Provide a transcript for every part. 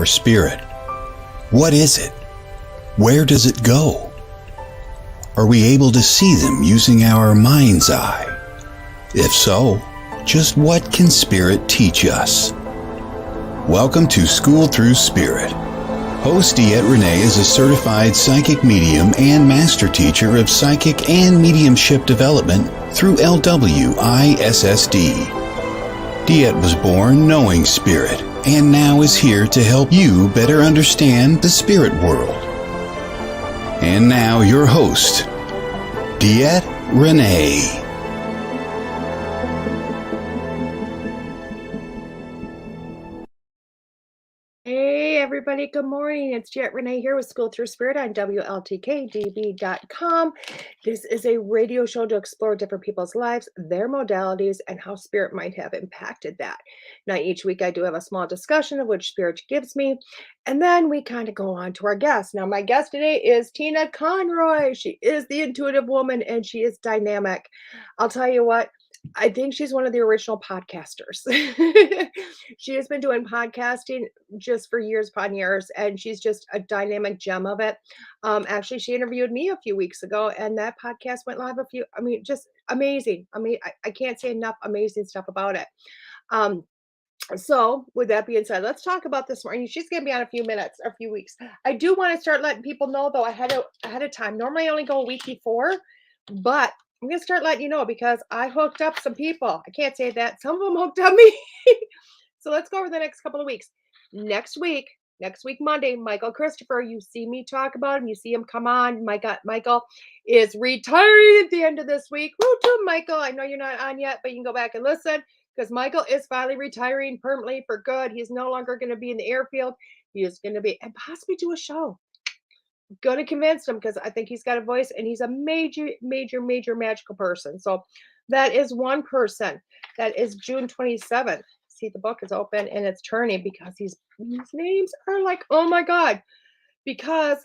our spirit? What is it? Where does it go? Are we able to see them using our mind's eye? If so, just what can spirit teach us? Welcome to School Through Spirit. Host DeEtte Renee is a certified psychic medium and master teacher of psychic and mediumship development through LWISSD. DeEtte was born knowing spirit and now is here to help you better understand the spirit world. And now your host, DeEtte Renee. Hey everybody, good morning. It's DeEtte Renee here with School Through Spirit on WLTK-DB.com. This is a radio show to explore different people's lives, their modalities, and how spirit might have impacted that. Now, each week I do have a small discussion of which spirit gives me, and then we kind of go on to our guest. Now, my guest today is Tina Conroy. She is the intuitive woman, and she is dynamic. I'll tell you what, I think she's one of the original podcasters. She has been doing podcasting just for years upon years, and she's just a dynamic gem of it. Actually, she interviewed me a few weeks ago, and that podcast went live just amazing. I can't say enough amazing stuff about it. So with that being said, let's talk about this morning. She's going to be on a few weeks. I do want to start letting people know, though, ahead of time. Normally I only go a week before, but I'm going to start letting you know because I hooked up some people. I can't say that. Some of them hooked up me. So let's go over the next couple of weeks. Next week, Monday, Michael Christopher, you see me talk about him. You see him come on. Michael is retiring at the end of this week. Woo to Michael. I know you're not on yet, but you can go back and listen because Michael is finally retiring permanently for good. He's no longer going to be in the airfield. He is going to be, and possibly do a show. Going to convince him because I think he's got a voice and he's a major magical person. So that is one person. That is June 27th. See, the book is open and it's turning because these names are like, oh my God. Because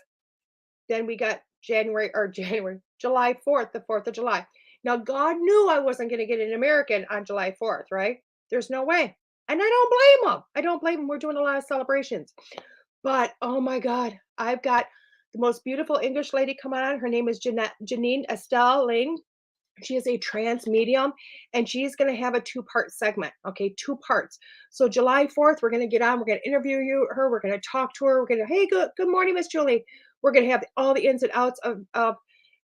then we got July 4th, the 4th of July. Now, God knew I wasn't going to get an American on July 4th, right? There's no way. And I don't blame him. We're doing a lot of celebrations. But, oh my God, I've got the most beautiful English lady come on. Her name is Janine Estelle Ling. She is a trans medium, and she's going to have a two-part segment, okay, 2 parts. So July 4th, we're going to get on. We're going to interview her. We're going to talk to her. We're going to, hey, good morning, Miss Julie. We're going to have all the ins and outs of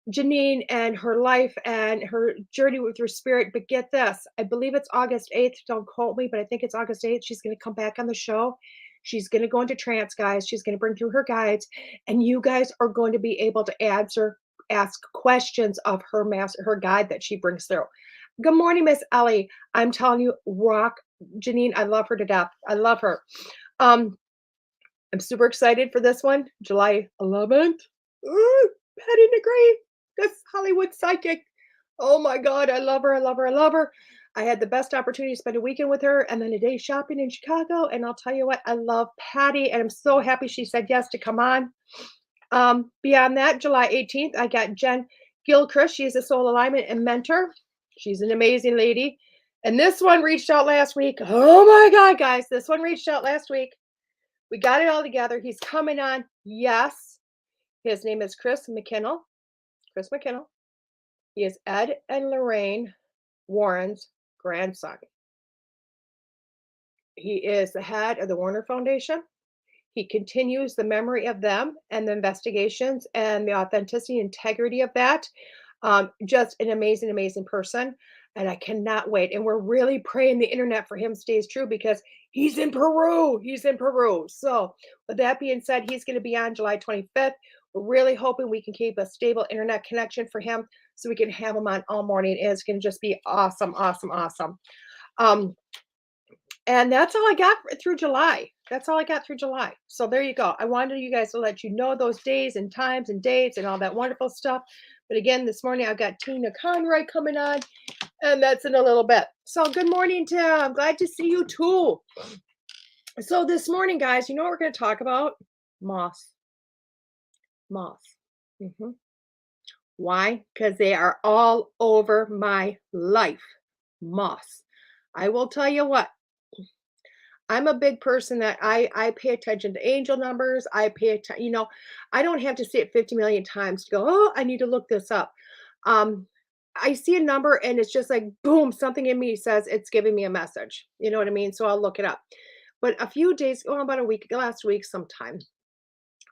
Janine and her life and her journey with her spirit. But get this, I believe it's August 8th. Don't quote me, but I think it's August 8th. She's going to come back on the show. She's going to go into trance, guys. She's going to bring through her guides, and you guys are going to be able to ask questions of her guide that she brings through. Good morning, Miss Ellie. I'm telling you, rock Janine. I love her to death. I love her. I'm super excited for this one. July 11th. Ooh, Patty Negree, this Hollywood psychic. Oh my God, I love her. I love her. I love her. I had the best opportunity to spend a weekend with her and then a day shopping in Chicago. And I'll tell you what, I love Patty, and I'm so happy she said yes to come on. Beyond that, July 18th, I got Jen Gilchrist. She is a soul alignment and mentor. She's an amazing lady. And this one reached out last week. Oh my God, guys, this one reached out last week. We got it all together. He's coming on. Yes. His name is Chris McKinnell. He is Ed and Lorraine Warren's grandson. He is the head of the Warner Foundation. He continues the memory of them and the investigations and the authenticity and integrity of that. Just an amazing person. And I cannot wait. And we're really praying the internet for him stays true because he's in Peru. So with that being said, he's going to be on July 25th. We're really hoping we can keep a stable internet connection for him so we can have him on all morning. And it's going to just be awesome. And that's all I got through July. So there you go. I wanted you guys to let you know those days and times and dates and all that wonderful stuff. But again, this morning I've got Tina Conroy coming on, and that's in a little bit. So good morning, Tim. I'm glad to see you too. So this morning, guys, you know what we're going to talk about? Moths. Why? Because they are all over my life. Moths. I will tell you what. I'm a big person that I pay attention to angel numbers. I pay attention, I don't have to see it 50 million times to go, oh, I need to look this up. Um, I see a number and it's just like boom, something in me says it's giving me a message. You know what I mean? So I'll look it up. But a few days, oh, about a week, last week sometime,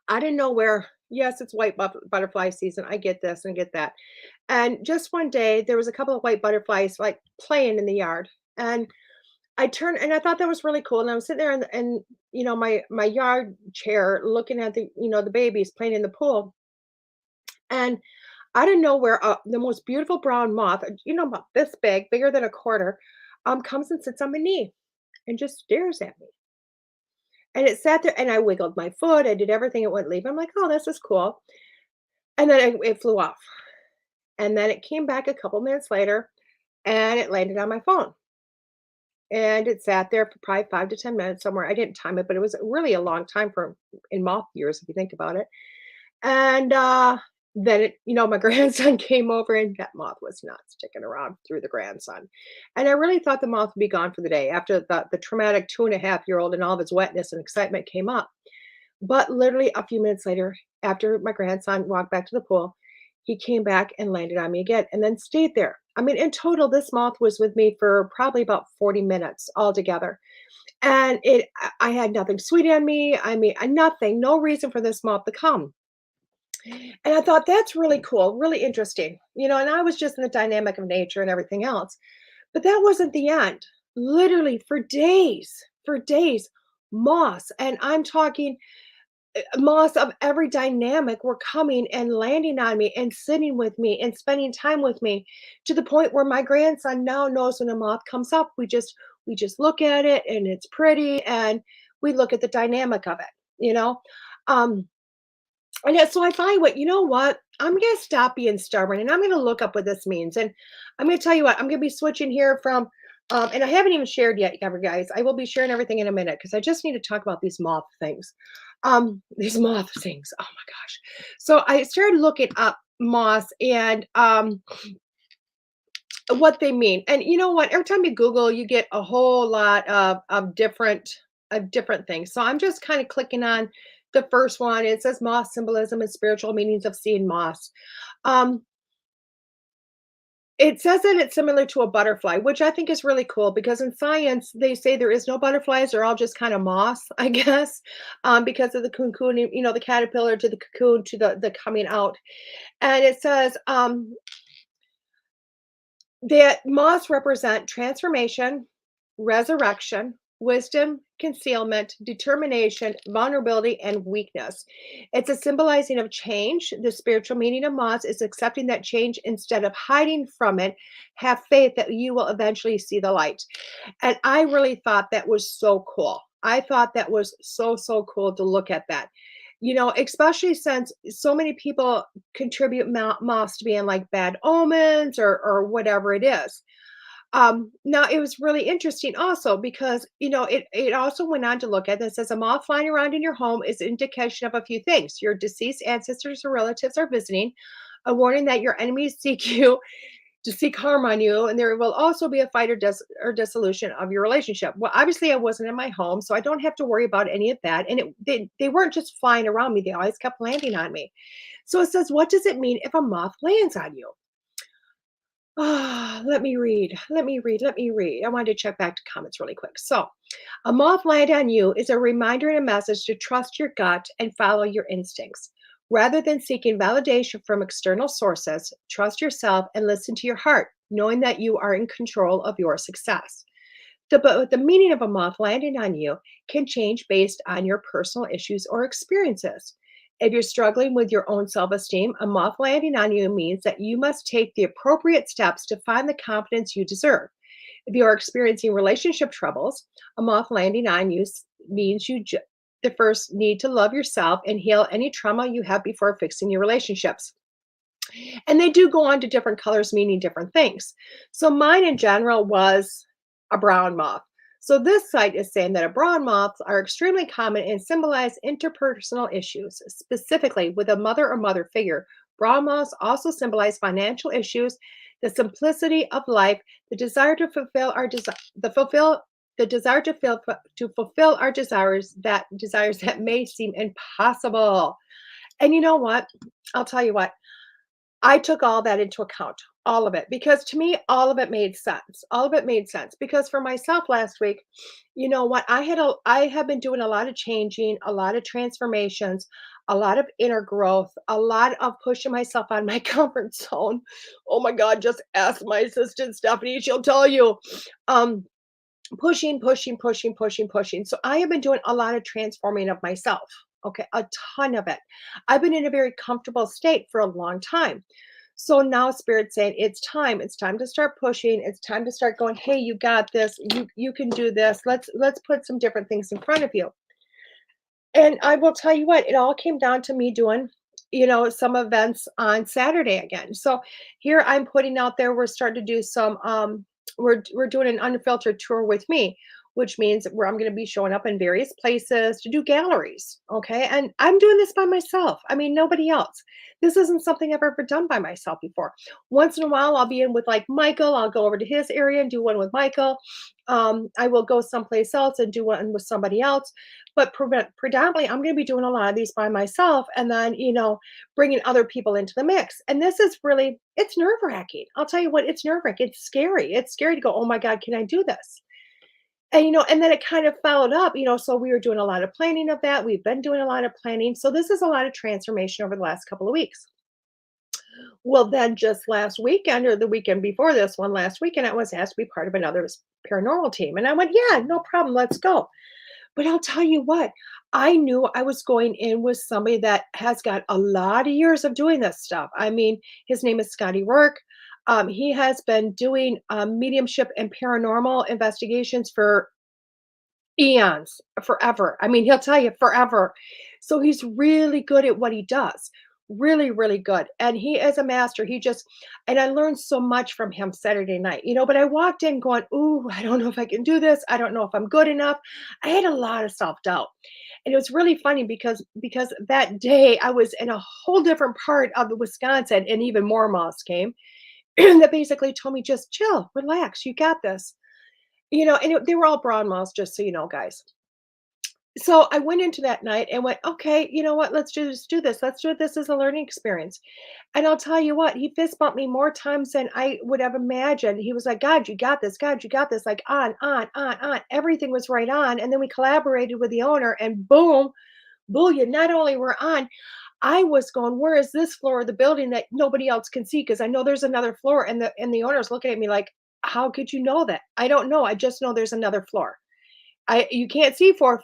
I didn't know where. Yes, it's white butterfly season. I get this and get that. And just one day, there was a couple of white butterflies like playing in the yard. And I turned and I thought that was really cool. And I was sitting there in my yard chair looking at the babies playing in the pool. And out of nowhere, the most beautiful brown moth, about this big, bigger than a quarter, comes and sits on my knee and just stares at me. And it sat there and I wiggled my foot. I did everything it wouldn't leave. I'm like, oh, this is cool. And then it flew off. And then it came back a couple minutes later and it landed on my phone. And it sat there for probably 5 to 10 minutes somewhere. I didn't time it, but it was really a long time for in moth years, if you think about it. And then my grandson came over and that moth was not sticking around through the grandson. And I really thought the moth would be gone for the day after the traumatic 2.5-year-old and all of his wetness and excitement came up. But literally a few minutes later, after my grandson walked back to the pool, he came back and landed on me again and then stayed there. I mean, in total, this moth was with me for probably about 40 minutes altogether. And I had nothing sweet on me. I mean, nothing, no reason for this moth to come. And I thought that's really cool, really interesting, and I was just in the dynamic of nature and everything else. But that wasn't the end. Literally for days, moths, and I'm talking moths of every dynamic were coming and landing on me and sitting with me and spending time with me to the point where my grandson now knows when a moth comes up, we just look at it and it's pretty and we look at the dynamic of it. Um, so I find what, I'm going to stop being stubborn and I'm going to look up what this means. And I'm going to tell you what, I'm going to be switching here from, and I haven't even shared yet, guys. I will be sharing everything in a minute because I just need to talk about these moth things. These moth things. Oh my gosh. So I started looking up moths and what they mean. And you know what? Every time you Google, you get a whole lot of different things. So I'm just kind of clicking on the first one. It says moth symbolism and spiritual meanings of seeing moths. Um, it says that it's similar to a butterfly, which I think is really cool because in science they say there is no butterflies; they're all just kind of moths, I guess, because of the cocoon, the caterpillar to the cocoon to the coming out. And it says that moths represent transformation, resurrection, wisdom, concealment, determination, vulnerability, and weakness. It's a symbolizing of change. The spiritual meaning of moths is accepting that change instead of hiding from it. Have faith that you will eventually see the light. And I really thought that was so cool. I thought that was so, so cool to look at that. Especially since so many people contribute moths to being like bad omens or whatever it is. Now it was really interesting also because it also went on to look at this as a moth flying around in your home is an indication of a few things. Your deceased ancestors or relatives are visiting, a warning that your enemies seek you to seek harm on you, and there will also be a fight or dissolution of your relationship. Well, obviously, I wasn't in my home, so I don't have to worry about any of that. And they weren't just flying around me; they always kept landing on me. So it says, what does it mean if a moth lands on you? Let me read. I wanted to check back to comments really quick. So, a moth land on you is a reminder and a message to trust your gut and follow your instincts. Rather than seeking validation from external sources, trust yourself and listen to your heart, knowing that you are in control of your success. But the meaning of a moth landing on you can change based on your personal issues or experiences. If you're struggling with your own self esteem, a moth landing on you means that you must take the appropriate steps to find the confidence you deserve. If you are experiencing relationship troubles, a moth landing on you means you the first need to love yourself and heal any trauma you have before fixing your relationships. And they do go on to different colors, meaning different things. So mine in general was a brown moth. So this site is saying that brown moths are extremely common and symbolize interpersonal issues, specifically with a mother or mother figure. Brown moths also symbolize financial issues, the simplicity of life, the desire to fulfill the desire to fulfill our desires that may seem impossible. And you know what? I'll tell you what. I took all that into account, all of it, because to me, all of it made sense. All of it made sense because for myself last week, you know what? I have been doing a lot of changing, a lot of transformations, a lot of inner growth, a lot of pushing myself out of my comfort zone. Oh my God, just ask my assistant Stephanie, she'll tell you. Um, pushing, pushing, pushing, pushing, pushing. So I have been doing a lot of transforming of myself. Okay, a ton of it. I've been in a very comfortable state for a long time. So now Spirit's saying it's time. It's time to start pushing. It's time to start going, hey, you got this. You can do this. Let's put some different things in front of you. And I will tell you what, it all came down to me doing, some events on Saturday again. So here I'm putting out there, we're starting to do we're doing an unfiltered tour with me, which means where I'm going to be showing up in various places to do galleries. Okay. And I'm doing this by myself. I mean, nobody else. This isn't something I've ever done by myself before. Once in a while, I'll be in with like Michael. I'll go over to his area and do one with Michael. I will go someplace else and do one with somebody else. But predominantly, I'm going to be doing a lot of these by myself and then, bringing other people into the mix. And this is really, it's nerve wracking. I'll tell you what, it's nerve wracking. It's scary. It's scary to go, oh my God, can I do this? And, and then it kind of followed up, so we were doing a lot of planning of that. We've been doing a lot of planning. So this is a lot of transformation over the last couple of weeks. Well, then just last weekend or the weekend before this one, last weekend, I was asked to be part of another paranormal team. And I went, yeah, no problem. Let's go. But I'll tell you what, I knew I was going in with somebody that has got a lot of years of doing this stuff. I mean, his name is Scotty Work. He has been doing mediumship and paranormal investigations for eons, forever. I mean, he'll tell you forever. So he's really good at what he does. Really, really good. And he is a master. And I learned so much from him Saturday night, but I walked in going, ooh, I don't know if I can do this. I don't know if I'm good enough. I had a lot of self-doubt. And it was really funny because that day I was in a whole different part of the Wisconsin and even more moths came that basically told me, just chill, relax, you got this. They were all brown moths, just so you know, guys. So I went into that night and went, okay, you know what? Just do this. Let's do it. This is a learning experience. And I'll tell you what, he fist bumped me more times than I would have imagined. He was like, God, you got this. God, you got this. Like on. Everything was right on. And then we collaborated with the owner and boom, booyah. Not only were on, I was going, where is this floor of the building that nobody else can see? Because I know there's another floor. And the owner's looking at me like, how could you know that? I don't know. I just know there's another floor. You can't see four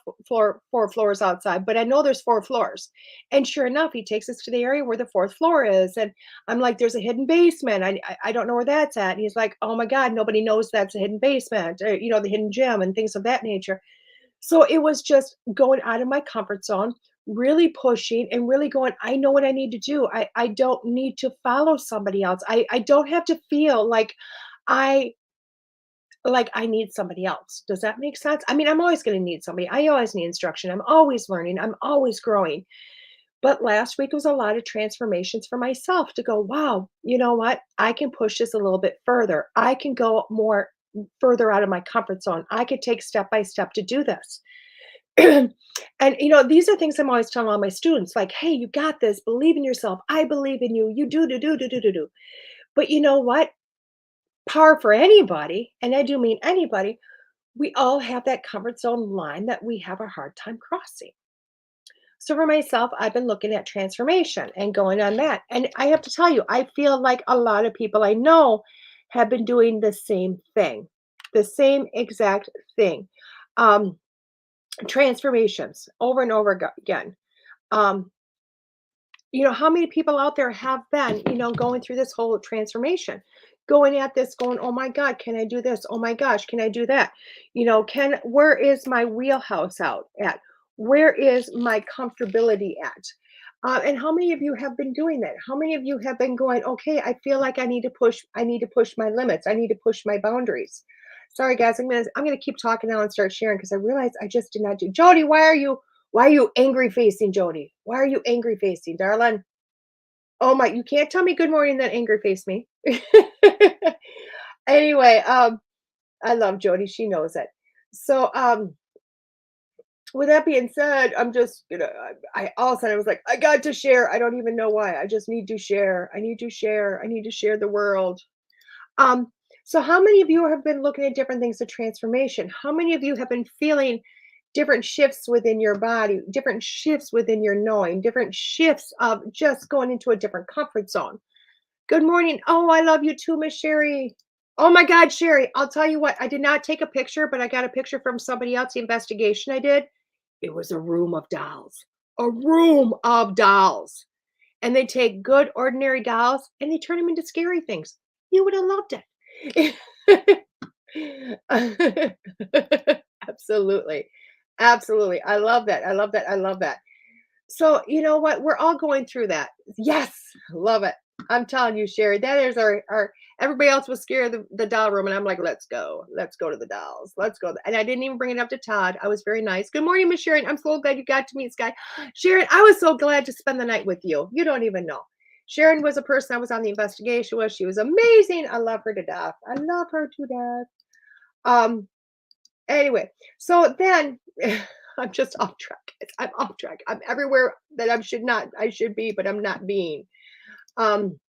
floors outside, but I know there's 4 floors. And sure enough, he takes us to the area where the 4th floor is. And I'm like, there's a hidden basement. I don't know where that's at. And he's like, oh my God, nobody knows that's a hidden basement, or, the hidden gym and things of that nature. So it was just going out of my comfort zone, really pushing and really going, I know what I need to do. I don't need to follow somebody else. I don't have to feel I like I need somebody else. Does that make sense? I mean, I'm always going to need somebody. I always need instruction. I'm always learning. I'm always growing. But last week was a lot of transformations for myself to go, wow, you know what? I can push this a little bit further. I can go more further out of my comfort zone. I could take step by step to do this. And these are things I'm always telling all my students, like, hey, you got this. Believe in yourself. I believe in you. You do. But you know what? Par for anybody, and I do mean anybody, we all have that comfort zone line that we have a hard time crossing. So for myself, I've been looking at transformation and going on that. And I have to tell you, I feel like a lot of people I know have been doing the same thing, the same exact thing. Um, Transformations over and over again. Um, how many people out there have been, going through this whole transformation, going at this, going, oh my God, can I do this? Oh my gosh, can I do that? Where is my wheelhouse out at? Where is my comfortability at? And how many of you have been doing that? How many of you have been going, okay, I feel like I need to push my limits. I need to push my boundaries. Sorry guys, I'm gonna keep talking now and start sharing because I realized I just did not do. Jody, why are you angry facing, Jody? Why are you angry facing, darling? Oh my, you can't tell me good morning, then angry face me. Anyway, I love Jody. She knows it. So, with that being said, I'm just gonna. I all of a sudden I was like, I got to share. I don't even know why. I just need to share. I need to share. I need to share the world. Um, so how many of you have been looking at different things of transformation? How many of you have been feeling different shifts within your body, different shifts within your knowing, different shifts of just going into a different comfort zone? Good morning. Oh, I love you too, Miss Sherry. Oh my God, Sherry, I'll tell you what, I did not take a picture, but I got a picture from somebody else, the investigation I did. It was a room of dolls, a room of dolls. And they take good, ordinary dolls and they turn them into scary things. You would have loved it. Absolutely. Absolutely. I love that. I love that. I love that. So, you know what? We're all going through that. Yes, love it. I'm telling you, Sherry, that is our everybody else was scared of the doll room. And I'm like, let's go. Let's go to the dolls. Let's go. And I didn't even bring it up to Todd. I was very nice. Good morning, Miss Sharon. I'm so glad you got to meet Sky. Sharon, I was so glad to spend the night with you. You don't even know. Sharon was a person I was on the investigation with. She was amazing. I love her to death. I love her to death. Um, Anyway, so then I'm just off track. I'm off track. I'm everywhere that I should be, but I'm not being. Um,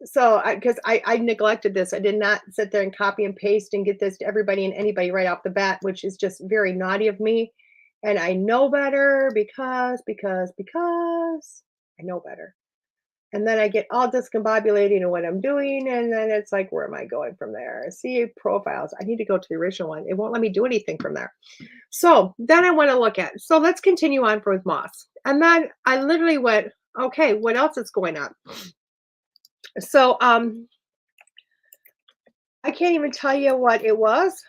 so I neglected this. I did not sit there and copy and paste and get this to everybody and anybody right off the bat, which is just very naughty of me. And I know better because I know better. And then I get all discombobulated in what I'm doing, and then it's like, where am I going from there? See profiles. I need to go to the original one. It won't let me do anything from there. So then I want to look at. So let's continue on for with Moss. And then I literally went, okay, what else is going on? So I can't even tell you what it was.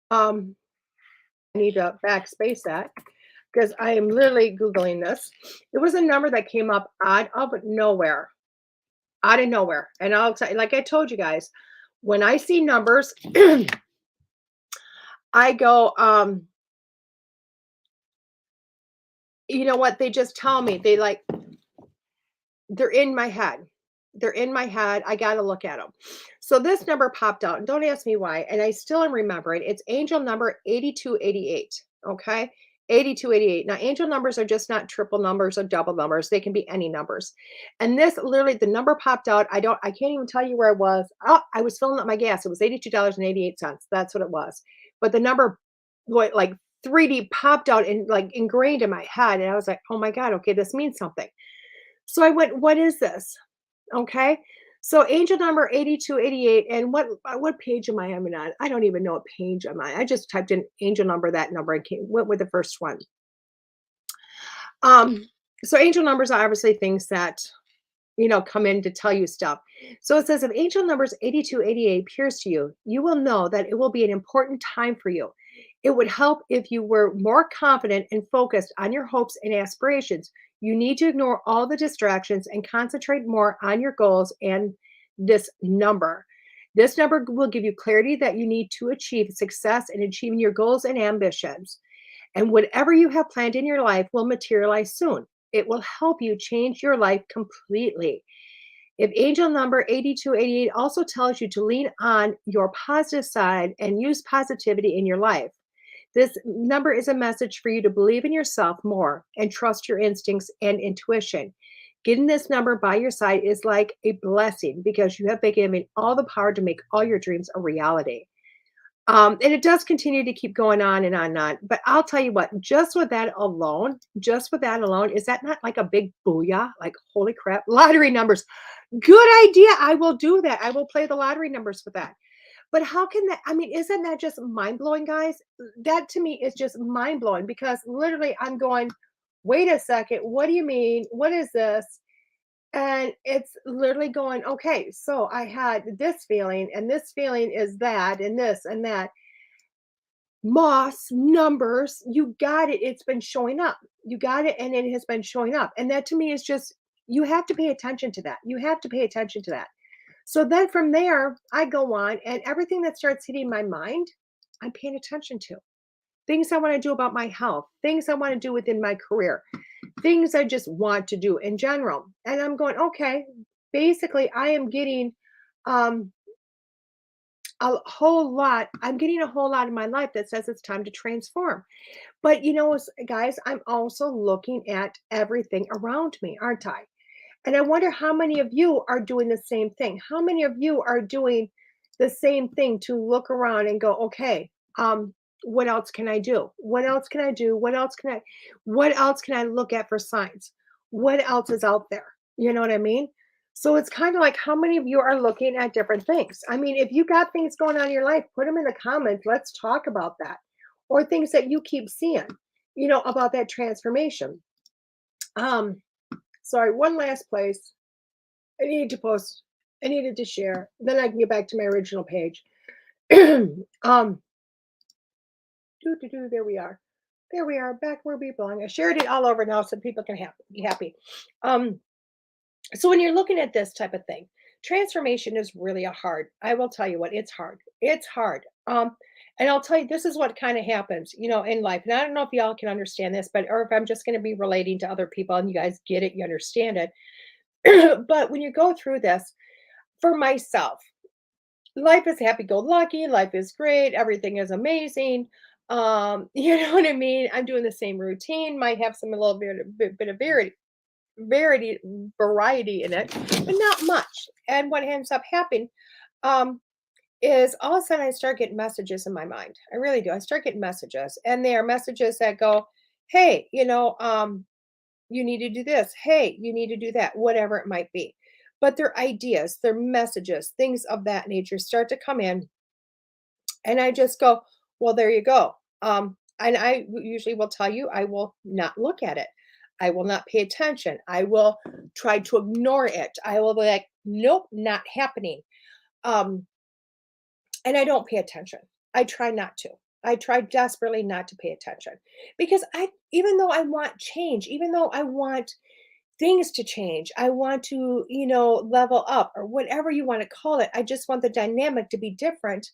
I need to backspace that because I am literally Googling this. It was a number that came up out of nowhere. Out of nowhere. And I'll tell you, like I told you guys, when I see numbers, I go, you know what? They just tell me they're in my head. They're in my head. I got to look at them. So this number popped out. And don't ask me why. And I still am remembering. It's angel number 8288. Okay. 8288. Now, angel numbers are just not triple numbers or double numbers. They can be any numbers. And this literally, the number popped out. I can't even tell you where I was. Oh, I was filling up my gas. It was $82.88. That's what it was. But the number, what, like 3D popped out and like ingrained in my head. And I was like, oh my God, okay, this means something. So I went, what is this? Okay. So angel number 8288. And what page am I on? I don't even know what page I'm on. I just typed in angel number, that number, and went with the first one. So angel numbers are obviously things that come in to tell you stuff. So it says if angel numbers 8288 appears to you, you will know that it will be an important time for you. It would help if you were more confident and focused on your hopes and aspirations. You need to ignore all the distractions and concentrate more on your goals and this number. This number will give you clarity that you need to achieve success in achieving your goals and ambitions. And whatever you have planned in your life will materialize soon. It will help you change your life completely. If angel number 8288 also tells you to lean on your positive side and use positivity in your life, this number is a message for you to believe in yourself more and trust your instincts and intuition. Getting this number by your side is like a blessing because you have been given all the power to make all your dreams a reality. And it does continue to keep going on and on and on. But I'll tell you what, just with that alone, is that not like a big booyah? Like, holy crap, lottery numbers. Good idea. I will do that. I will play the lottery numbers for that. But how can that? I mean, isn't that just mind blowing, guys? That to me is just mind blowing because literally I'm going, wait a second. What do you mean? What is this? And it's literally going, okay, so I had this feeling, and this feeling is that, and this and that. Moss numbers, you got it. It's been showing up. You got it, and it has been showing up. And that to me is just, you have to pay attention to that. You have to pay attention to that. So then from there, I go on, and everything that starts hitting my mind, I'm paying attention to. Things I want to do about my health, things I want to do within my career, things I just want to do in general. And I'm going, okay, basically, I am getting, um, a whole lot. I'm getting a whole lot in my life that says it's time to transform. But guys, I'm also looking at everything around me, aren't I? And I wonder how many of you are doing the same thing. How many of you are doing the same thing to look around and go, okay, what else can I do? What else can I do? What else can I look at for signs? What else is out there? You know what I mean? So it's kind of like how many of you are looking at different things? I mean, if you got things going on in your life, put them in the comments. Let's talk about that. Or things that you keep seeing, about that transformation. Um, Sorry, one last place. I needed to post. I needed to share. Then I can get back to my original page. um, there we are. There we are, back where we belong. I shared it all over now so people can be happy. Um, so when you're looking at this type of thing, transformation is really a hard. I will tell you what, it's hard. It's hard. And I'll tell you, this is what kind of happens, in life. And I don't know if y'all can understand this, or if I'm just going to be relating to other people and you guys get it, you understand it. But when you go through this, for myself, life is happy-go-lucky, life is great, everything is amazing. You know what I mean? I'm doing the same routine, might have a little bit of variety variety in it, but not much. And what ends up happening um, is all of a sudden I start getting messages in my mind. I really do. I start getting messages, and they are messages that go, "Hey, you need to do this. Hey, you need to do that," whatever it might be. But their ideas, their messages, things of that nature start to come in. And I just go, well, there you go. And usually will tell you, I will not look at it. I will not pay attention. I will try to ignore it. I will be like, nope, not happening. Um, and I don't pay attention. I try not to. I try desperately not to pay attention because even though I want change, even though I want things to change. I want to, level up or whatever you want to call it. I just want the dynamic to be different.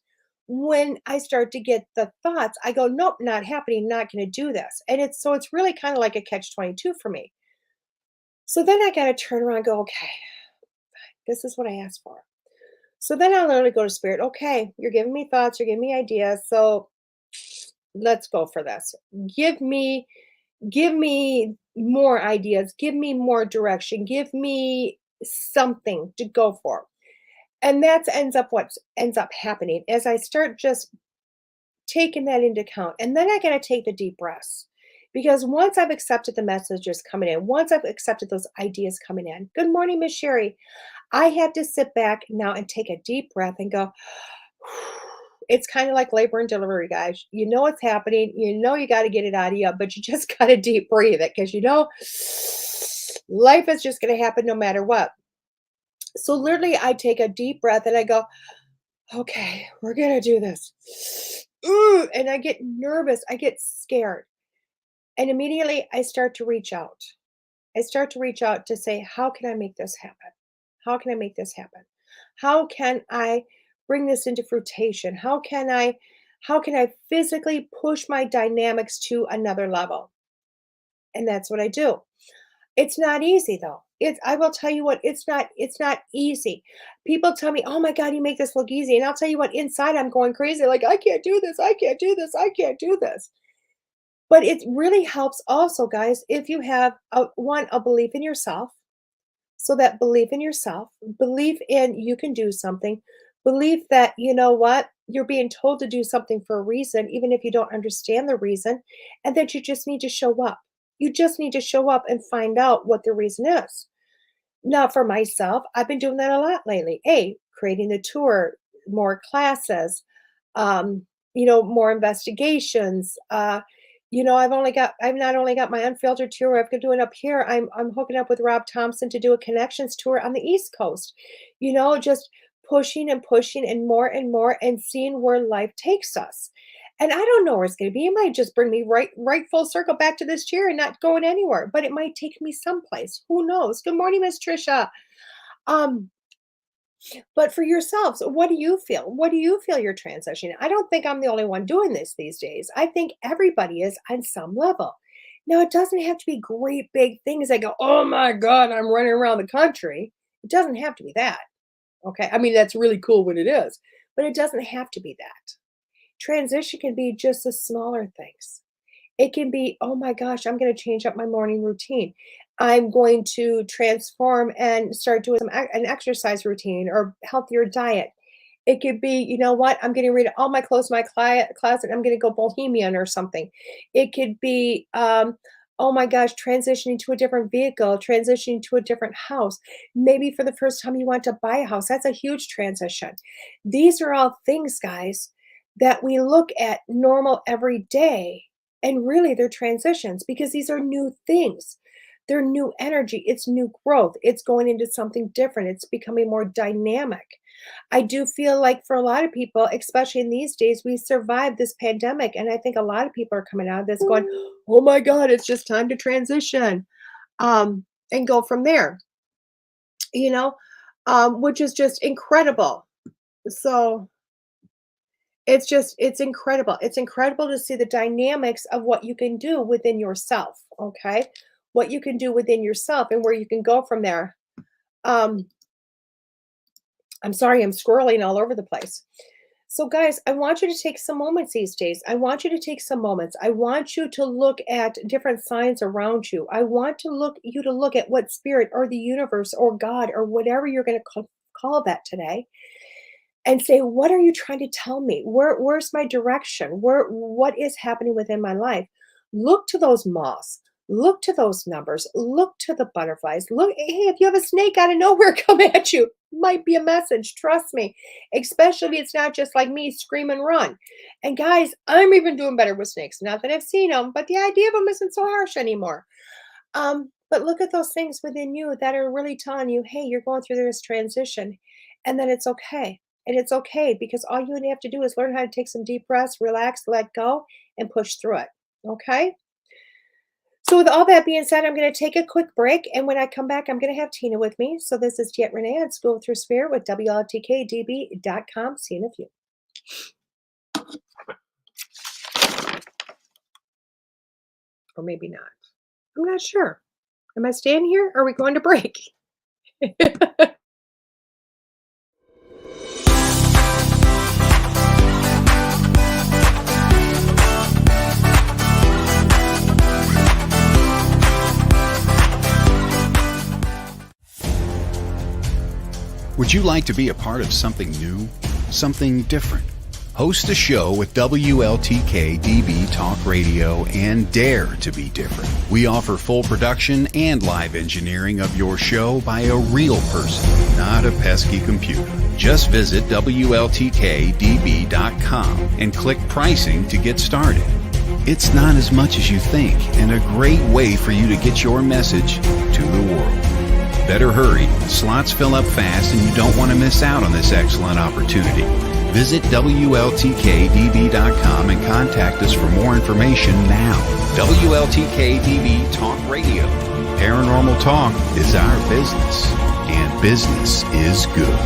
When I start to get the thoughts, I go, nope, not happening, not going to do this. And it's really kind of like a catch 22 for me. So then I got to turn around and go, okay, this is what I asked for. So then I'll literally go to spirit. Okay, you're giving me thoughts, you're giving me ideas. So let's go for this. Give me Give me more ideas, give me more direction, give me something to go for. And that's what ends up happening as I start just taking that into account. And then I got to take the deep breaths. Because once I've accepted the messages coming in, once I've accepted those ideas coming in, good morning, Miss Sherry. I had to sit back now and take a deep breath and go, it's kind of like labor and delivery, guys. You know what's happening. You know you got to get it out of you, but you just got to deep breathe it because life is just going to happen no matter what. So literally, I take a deep breath and I go, okay, we're going to do this. Ooh, and I get nervous. I get scared. And immediately I start to reach out. I start to reach out to say, how can I make this happen? How can I make this happen? How can I bring this into fruition? How can I physically push my dynamics to another level? And that's what I do. It's not easy though. I will tell you what, it's not easy. People tell me, "Oh my God, you make this look easy." And I'll tell you what, inside I'm going crazy. Like, I can't do this. I can't do this. I can't do this. But it really helps also, guys, if you have a belief in yourself. So that belief in yourself, belief in you can do something, belief that, you know what, you're being told to do something for a reason, even if you don't understand the reason, and that you just need to show up. You just need to show up and find out what the reason is. Now, for myself, I've been doing that a lot lately. Creating the tour, more classes, more investigations. I've not only got my unfiltered tour, I've been doing up here. I'm hooking up with Rob Thompson to do a connections tour on the East Coast. Just pushing and more and seeing where life takes us. And I don't know where it's going to be. It might just bring me right full circle back to this chair and not going anywhere, but it might take me someplace. Who knows? Good morning, Miss Trisha. Um, but for yourselves, what do you feel? What do you feel you're transitioning? I don't think I'm the only one doing this these days. I think everybody is on some level. Now, it doesn't have to be great big things that go, oh my God, I'm running around the country. It doesn't have to be that. Okay. I mean, that's really cool when it is. but it doesn't have to be that. Transition can be just the smaller things. It can be, oh my gosh, I'm going to change up my morning routine. I'm going to transform and start doing an exercise routine or healthier diet. It could be, you know what, I'm getting rid of all my clothes in my closet. I'm going to go bohemian or something. It could be, oh my gosh, transitioning to a different vehicle, transitioning to a different house. Maybe for the first time you want to buy a house. That's a huge transition. These are all things, guys, that we look at normal every day, and really they're transitions because these are new things. They're new energy. It's new growth. It's going into something different. It's becoming more dynamic. I do feel like for a lot of people, especially in these days, we survived this pandemic. And I think a lot of people are coming out of this going, oh my God, it's just time to transition, and go from there, you know, which is just incredible. So it's incredible. It's incredible to see the dynamics of what you can do within yourself. Okay. What you can do within yourself and where you can go from there. Um, I'm sorry, I'm scrolling all over the place. So, guys, I want you to take some moments these days. I want you to take some moments. I want you to look at different signs around you. I want you to look at what spirit or the universe or God or whatever you're going to call that today, and say, what are you trying to tell me? Where's my direction? What is happening within my life? Look to those moths. Look to those numbers. Look to the butterflies. Look, hey, if you have a snake out of nowhere come at you, might be a message. Trust me. Especially if it's not just like me, scream and run. And guys, I'm even doing better with snakes. Not that I've seen them, but the idea of them isn't so harsh anymore. But look at those things within you that are really telling you, hey, you're going through this transition, and then it's okay. And it's okay because all you have to do is learn how to take some deep breaths, relax, let go, and push through it. Okay? So with all that being said, I'm going to take a quick break. And when I come back, I'm going to have Tina with me. So this is Jet Renee at School Through Spirit with WLTK-DB.com. See you in a few. Or maybe not. I'm not sure. Am I staying here? Or are we going to break? Would you like to be a part of something new, something different? Host a show with WLTK-DB Talk Radio and dare to be different. We offer full production and live engineering of your show by a real person, not a pesky computer. Just visit WLTK-DB.com and click pricing to get started. It's not as much as you think and a great way for you to get your message to the world. Better hurry. Slots fill up fast and you don't want to miss out on this excellent opportunity. Visit WLTK-DB.com and contact us for more information now. WLTK-DB Talk Radio. Paranormal talk is our business, and business is good.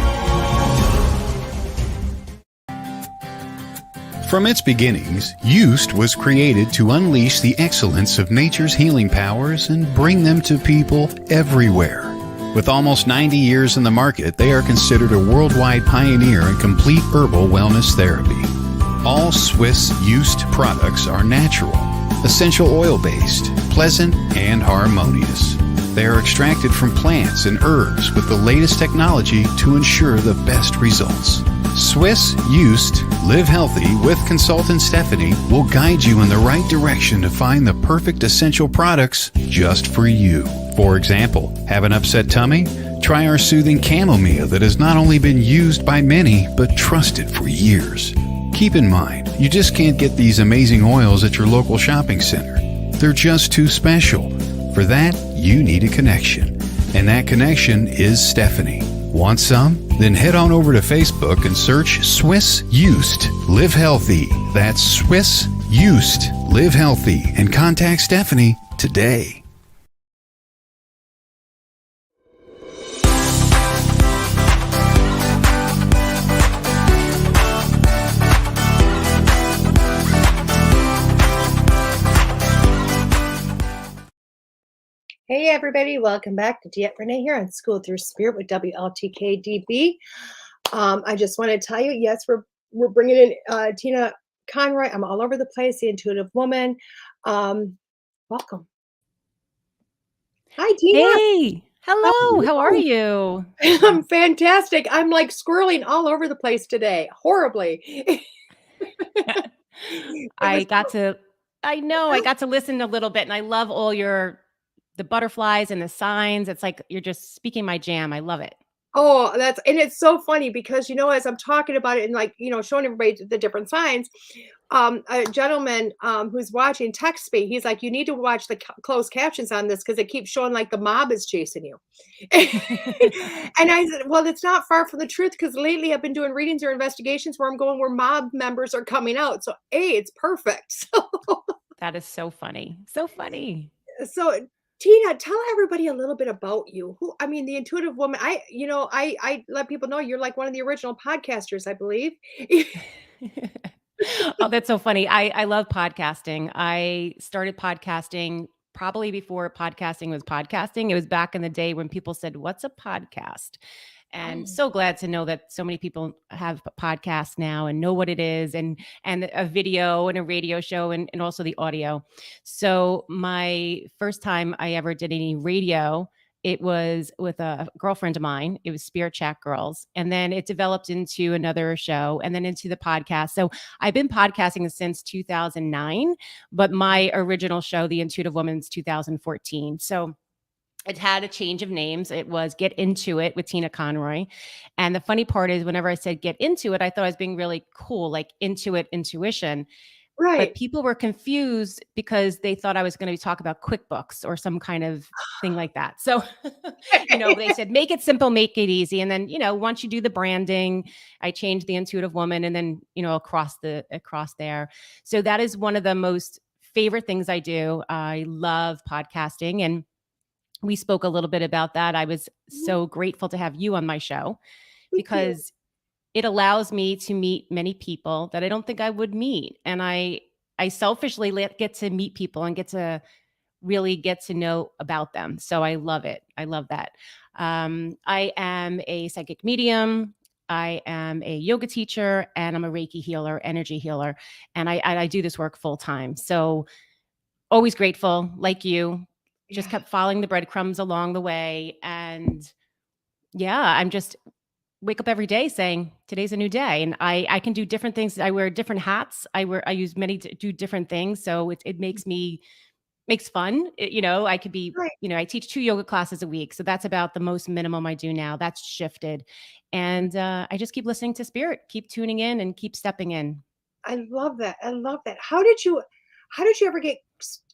From its beginnings, Used was created to unleash the excellence of nature's healing powers and bring them to people everywhere. With almost 90 years in the market, they are considered a worldwide pioneer in complete herbal wellness therapy. All Swiss Used products are natural, essential oil-based, pleasant, and harmonious. They are extracted from plants and herbs with the latest technology to ensure the best results. Swiss Used Live Healthy with consultant Stephanie will guide you in the right direction to find the perfect essential products just for you. For example, have an upset tummy? Try our soothing chamomile that has not only been used by many, but trusted for years. Keep in mind, you just can't get these amazing oils at your local shopping center. They're just too special. For that, you need a connection. And that connection is Stephanie. Want some? Then head on over to Facebook and search Swiss Used Live Healthy. That's Swiss Used Live Healthy. And contact Stephanie today. Hey everybody, welcome back to Jet Renee here on School Through Spirit with WLTK-DB. I just want to tell you, yes, we're bringing in Tina Conroy. I'm all over the place. The intuitive woman. Um, welcome. Hi, Tina. Hey, How hello. How are are you? you? I'm fantastic. I'm like squirreling all over the place today, horribly. It I was got to I know, I got to listen a little bit and I love all the butterflies and the signs. It's like you're just speaking my jam. I love it. oh, that's and it's so funny because as I'm talking about it and like showing everybody the different signs, a gentleman who's watching texts me. He's like, "You need to watch the closed captions on this because it keeps showing like the mob is chasing you." And I said, "Well, it's not far from the truth because lately I've been doing readings or investigations where I'm going where mob members are coming out. So, it's perfect." That is so funny. So funny. So, Tina, tell everybody a little bit about you. I mean, the intuitive woman. I let people know you're like one of the original podcasters, I believe. Oh, that's so funny. I love podcasting. I started podcasting probably before podcasting was podcasting. It was back in the day when people said, "What's a podcast?" And Oh, so glad to know that so many people have podcasts now and know what it is, and a video and a radio show, and also the audio. So my first time I ever did any radio, it was with a girlfriend of mine. It was Spirit Chat Girls. And then it developed into another show and then into the podcast. So I've been podcasting since 2009, but my original show, The Intuitive Woman's 2014. So it had a change of names. It was Get Into It with Tina Conroy. And the funny part is, whenever I said get into it, I thought I was being really cool, like into it, intuition. But right. people were confused because they thought I was going to talk about QuickBooks or some kind of thing like that. So, they said, make it simple, make it easy. And then, once you do the branding, I changed the intuitive woman and then, across there. So that is one of the most favorite things I do. I love podcasting, and we spoke a little bit about that. I was Mhm. so grateful to have you on my show Thank you. because it allows me to meet many people that I don't think I would meet. And I selfishly get to meet people and get to really get to know about them. So I love it. I love that. I am a psychic medium. I am a yoga teacher and I'm a Reiki healer, energy healer. And I do this work full time. So always grateful, like you, just Yeah, kept following the breadcrumbs along the way. And yeah, I'm just wake up every day saying today's a new day, and I can do different things. I wear different hats. I use many to do different things, so it makes fun. I could be, right. I teach 2 yoga classes a week, so that's about the most minimum I do now. That's shifted, and I just keep listening to spirit, keep tuning in, and keep stepping in. I love that. I love that. How did you ever get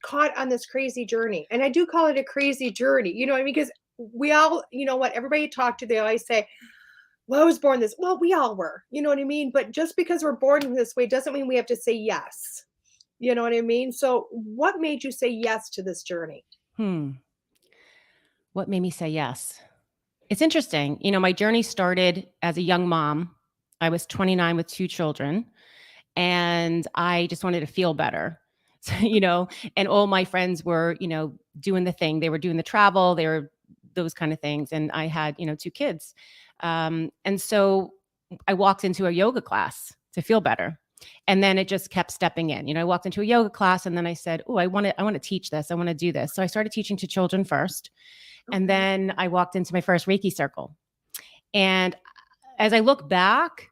caught on this crazy journey? And I do call it a crazy journey. You know what I mean? Because we all, what everybody you talk to, they always say, "Well, I was born this." Well, we all were. You know what I mean? But just because we're born this way doesn't mean we have to say yes. You know what I mean? So, what made you say yes to this journey? Hmm. What made me say yes? It's interesting. My journey started as a young mom. I was 29 with 2 children, and I just wanted to feel better. So, and all my friends were, doing the thing. They were doing the travel, they were those kind of things. And I had, 2 kids. And so I walked into a yoga class to feel better. And then it just kept stepping in. I walked into a yoga class and then I said, "Oh, I want to teach this. I want to do this." So I started teaching to children first. And Okay. then I walked into my first Reiki circle. And as I look back,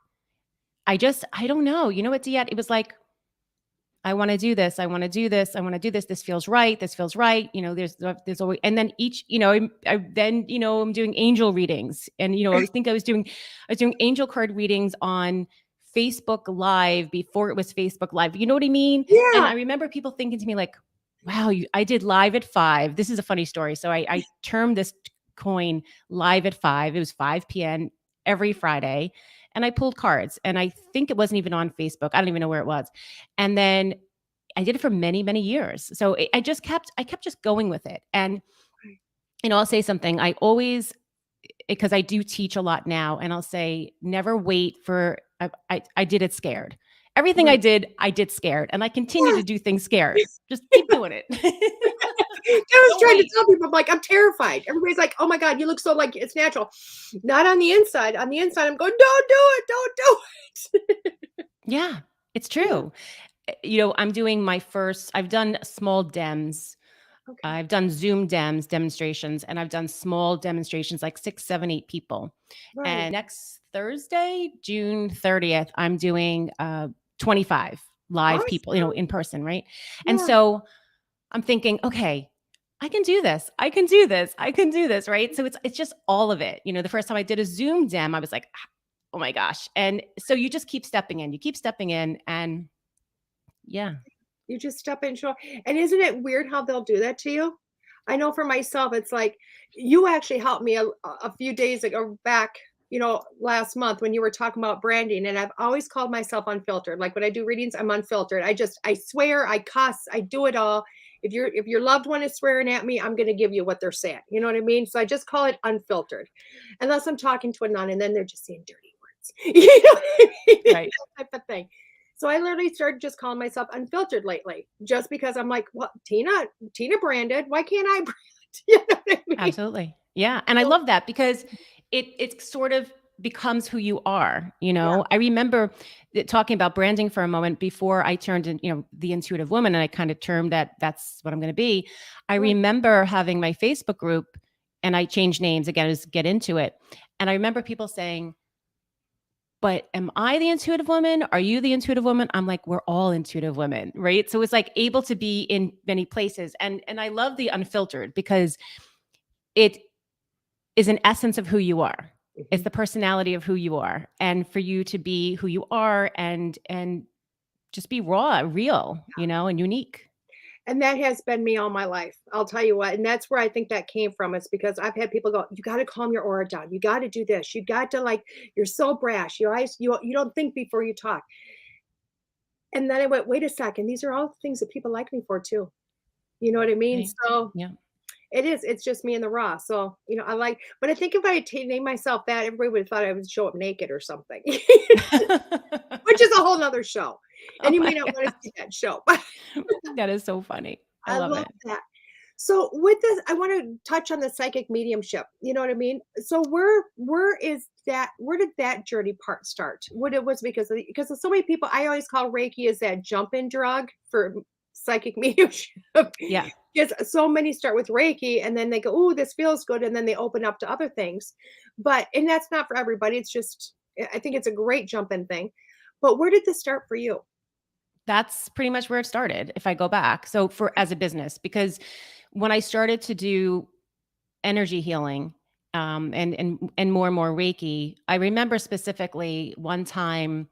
I don't know. You know what, Diet? It was like, I want to do this. I want to do this. I want to do this. This feels right. This feels right. There's always, and then each, I'm doing angel readings, and I was doing angel card readings on Facebook Live before it was Facebook Live. You know what I mean? And Yeah. I remember people thinking to me like, "Wow, I did live at 5." This is a funny story. So I termed this coin live at 5. It was 5 p.m. every Friday, and I pulled cards. And I think it wasn't even on Facebook. I don't even know where it was. And then I did it for many, many years. So I kept just going with it. And, I'll say something. I always, because I do teach a lot now, and I'll say, never wait for, I did it scared. Everything Right. I did scared. And I continue Yeah. to do things scared. Just keep doing it. was trying to wait. tell people, I'm like, I'm terrified. Everybody's like, oh my God, you look so like it's natural. Not on the inside. On the inside, I'm going, don't do it. Don't do it. Yeah, it's Yeah. true. I'm doing I've done small dems. Okay. I've done Zoom demonstrations, and I've done small demonstrations, like 6, 7, 8 people. Right. And next Thursday, June 30th, I'm doing 25 live people, Awesome. in person, right? And Yeah. so I'm thinking, okay, I can do this. I can do this. I can do this, right? So it's just all of it. The first time I did a Zoom dem, I was like, oh my gosh. And so you just keep stepping in. You keep stepping in, and yeah. You just step in, show. And isn't it weird how they'll do that to you? I know for myself, it's like you actually helped me a few days ago back, last month when you were talking about branding. And I've always called myself unfiltered. Like when I do readings, I'm unfiltered. I swear, I cuss, I do it all. If your loved one is swearing at me, I'm going to give you what they're saying. You know what I mean? So I just call it unfiltered, unless I'm talking to a nun and then they're just saying dirty words. You know what I mean? Right. That type of thing. So I literally started just calling myself unfiltered lately, just because I'm like, well, Tina branded. Why can't I brand? You know what I mean? Absolutely. Yeah. And I So, love that because it sort of becomes who you are. yeah. I remember talking about branding for a moment before I turned in, the intuitive woman, and I kind of termed that's what I'm going to be. I Right. remember having my Facebook group, and I changed names again, just get into it. And I remember people saying, but am I the intuitive woman? Are you the intuitive woman? I'm like, we're all intuitive women, right? So it's like able to be in many places. And I love the unfiltered because it is an essence of who you are. It's Mhm. the personality of who you are. And for you to be who you are and just be raw, real, and unique. And that has been me all my life. I'll tell you what. And that's where I think that came from. Is because I've had people go, you got to calm your aura down. You got to do this. You got to you're so brash. You don't think before you talk. And then I went, wait a second. These are all things that people like me for too. You know what I mean? Right. So Yeah. it is. It's just me and the raw. So, but I think if I had named myself that, everybody would have thought I would show up naked or something, which is a whole nother show. Oh And you my may not want to gosh. see that show. That is so funny. I I love love it. that. So with this, I want to touch on the psychic mediumship. You know what I mean? So where did that journey part start? What it was because of so many people, I always call Reiki as that jump-in drug for psychic mediumship. Yeah. Because so many start with Reiki and then they go, oh, this feels good. And then they open up to other things. And that's not for everybody. It's just, I think it's a great jump-in thing. But where did this start for you? That's pretty much where it started if I go back. So as a business, because when I started to do energy healing, and more and more Reiki, I remember specifically one time,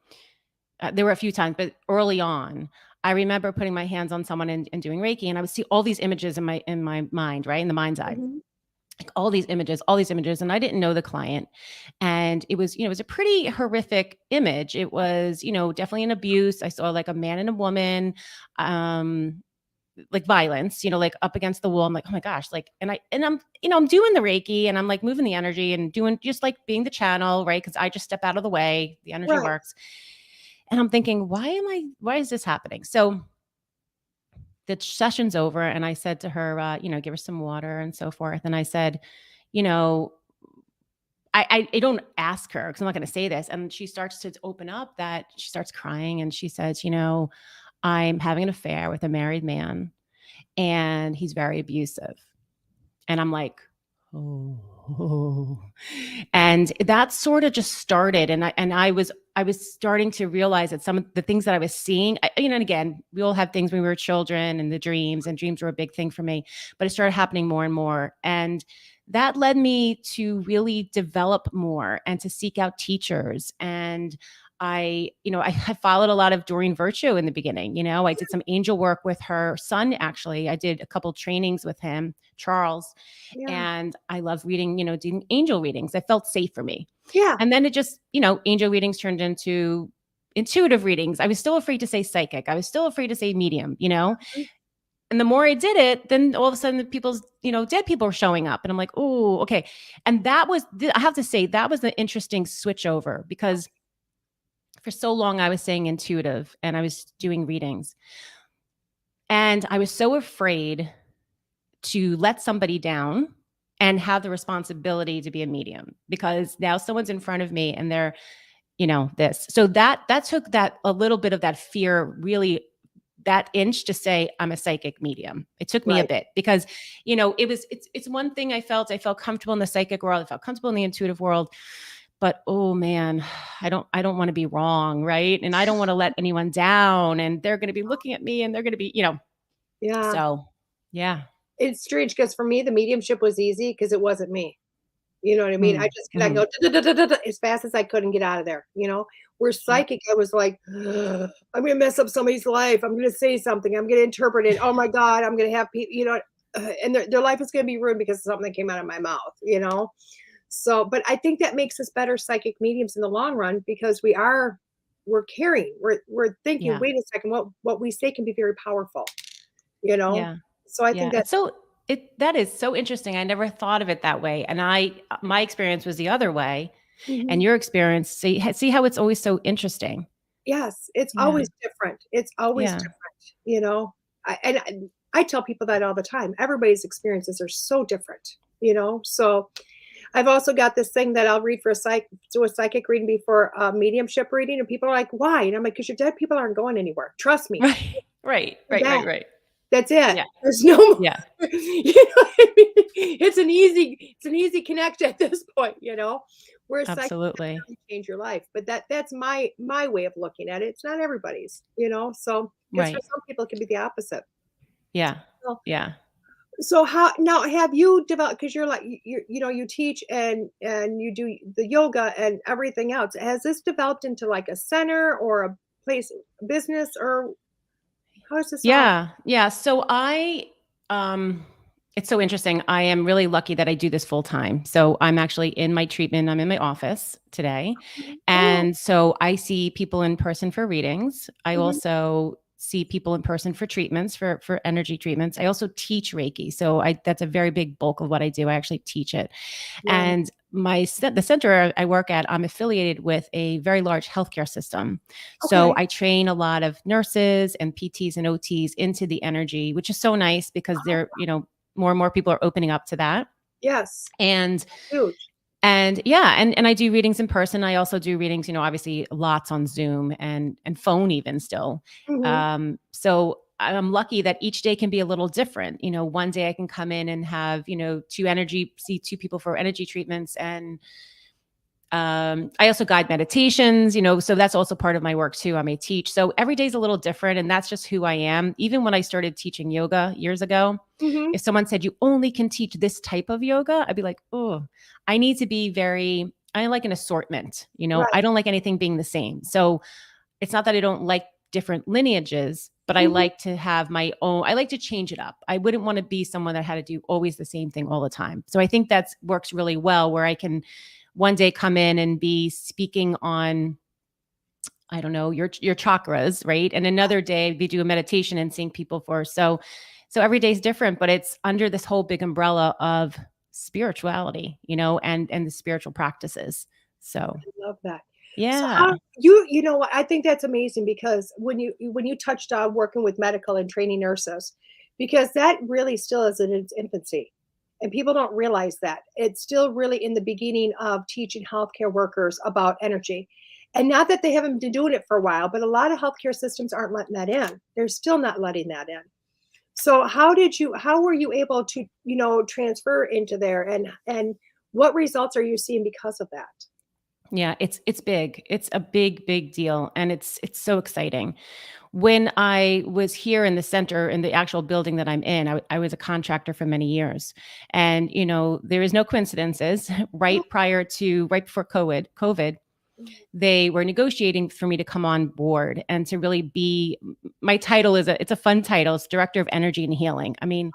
there were a few times, but early on, I remember putting my hands on someone and doing Reiki, and I would see all these images in my mind, right? In the mind's eye. Mhm. Like all these images, and I didn't know the client. And it was, it was a pretty horrific image. It was, definitely an abuse. I saw like a man and a woman, um, like violence, like up against the wall. I'm like, oh my gosh, like, I'm doing the Reiki and I'm like moving the energy and doing just like being the channel, right? Because I just step out of the way, the energy Right. works. And I'm thinking, why is this happening? So the session's over, and I said to her, give her some water and so forth. And I said, you know, I don't ask her because I'm not going to say this. And she starts to open up that she starts crying and she says, I'm having an affair with a married man and he's very abusive. And I'm like, oh. And that sort of just started. And I was starting to realize that some of the things that I was seeing, and again, we all have things when we were children and the dreams, and dreams were a big thing for me, but it started happening more and more. And that led me to really develop more and to seek out teachers. And I followed a lot of Doreen Virtue in the beginning. I did some angel work with her son. Actually, I did a couple trainings with him, Charles, Yeah. and I love reading, doing angel readings. I felt safe for me. Yeah. And then it just, angel readings turned into intuitive readings. I was still afraid to say psychic. I was still afraid to say medium. Mhm. And the more I did it, then all of a sudden the dead people were showing up. And I'm like, oh, okay. And I have to say, that was the interesting switch over because for so long I was saying intuitive and I was doing readings. And I was so afraid to let somebody down and have the responsibility to be a medium, because now someone's in front of me and they're, this. So that took that a little bit of that fear, really that inch to say I'm a psychic medium. It took me a Right. bit because, it's one thing I felt comfortable in the psychic world. I felt comfortable in the intuitive world, but oh man, I don't want to be wrong. Right. And I don't want to let anyone down, and they're going to be looking at me and they're going to be, Yeah. so yeah. It's strange because for me, the mediumship was easy because it wasn't me. You know what I mean? I just Mm-hmm. go da-da-da-da-da as fast as I could and get out of there, Where Yep. psychic, I was like, I'm gonna mess up somebody's life. I'm gonna say something. I'm gonna interpret it. Oh my God, I'm gonna have people, and their life is gonna be ruined because of something that came out of my mouth. So, but I think that makes us better psychic mediums in the long run because we're caring. We're thinking, Yeah. wait a second, what we say can be very powerful, you know? Yeah. So I Yeah. think that That is so interesting. I never thought of it that way. And my experience was the other way, and Mhm. your experience, see how it's always so interesting. Yes, it's Yeah. always different. It's always Yeah. different, I tell people that all the time. Everybody's experiences are so different. So I've also got this thing that I'll read for do a psychic reading before a mediumship reading, and people are like, "Why?" And I'm like, "'Cause your dead people aren't going anywhere. Trust me. Right. Right. They're Right. dead. Right. Right. That's it. Yeah. There's no more." Yeah. What I mean? It's an easy connect at this point. Where psychic Absolutely. really change your life. But that's my way of looking at it. It's not everybody's. So because for Right. some people it can be the opposite. Yeah. So, Yeah. so how now have you developed, because you're like you teach and you do the yoga and everything else. Has this developed into like a center or a place business, or how is this all? Yeah. Yeah. So it's so interesting. I am really lucky that I do this full time. So I'm actually in my treatment. I'm in my office today. Oh, And so I see people in person for readings. I mhm. also see people in person for treatments, for energy treatments. I also teach Reiki. So that's a very big bulk of what I do. I actually teach it. Yeah. And the center I work at, I'm affiliated with a very large healthcare system. So Okay. I train a lot of nurses and PTs and OTs into the energy, which is so nice because more and more people are opening up to that. Yes. And Huge. yeah, and I do readings in person. I also do readings, obviously lots on Zoom and phone even still. Mhm. So I'm lucky that each day can be a little different. One day I can come in and have, see two people for energy treatments, and I also guide meditations, so that's also part of my work too. I may teach. So every day's a little different, and that's just who I am. Even when I started teaching yoga years ago, Mhm. if someone said you only can teach this type of yoga, I'd be like, oh, I need to be I like an assortment. I Right. don't like anything being the same. So it's not that I don't like different lineages, but I Mhm. like to have my own, I like to change it up. I wouldn't want to be someone that had to do always the same thing all the time. So I think that works really well, where I can one day come in and be speaking on, I don't know, your chakras, right? And another day be doing meditation and seeing people for. So every day is different, but it's under this whole big umbrella of spirituality, and the spiritual practices. So I love that. So yeah. how you know what, I think that's amazing because when you touched on working with medical and training nurses, because that really still is in its infancy. And people don't realize that. It's still really in the beginning of teaching healthcare workers about energy. And not that they haven't been doing it for a while, but a lot of healthcare systems aren't letting that in. They're still not letting that in. So how were you able to, transfer into there, and what results are you seeing because of that? Yeah, it's big. It's a big deal, and it's so exciting. When I was here in the center in the actual building that I'm in, I was a contractor for many years. And there is no coincidences. Right before COVID, they were negotiating for me to come on board and to really be, my title it's a fun title. It's Director of Energy and Healing. I mean,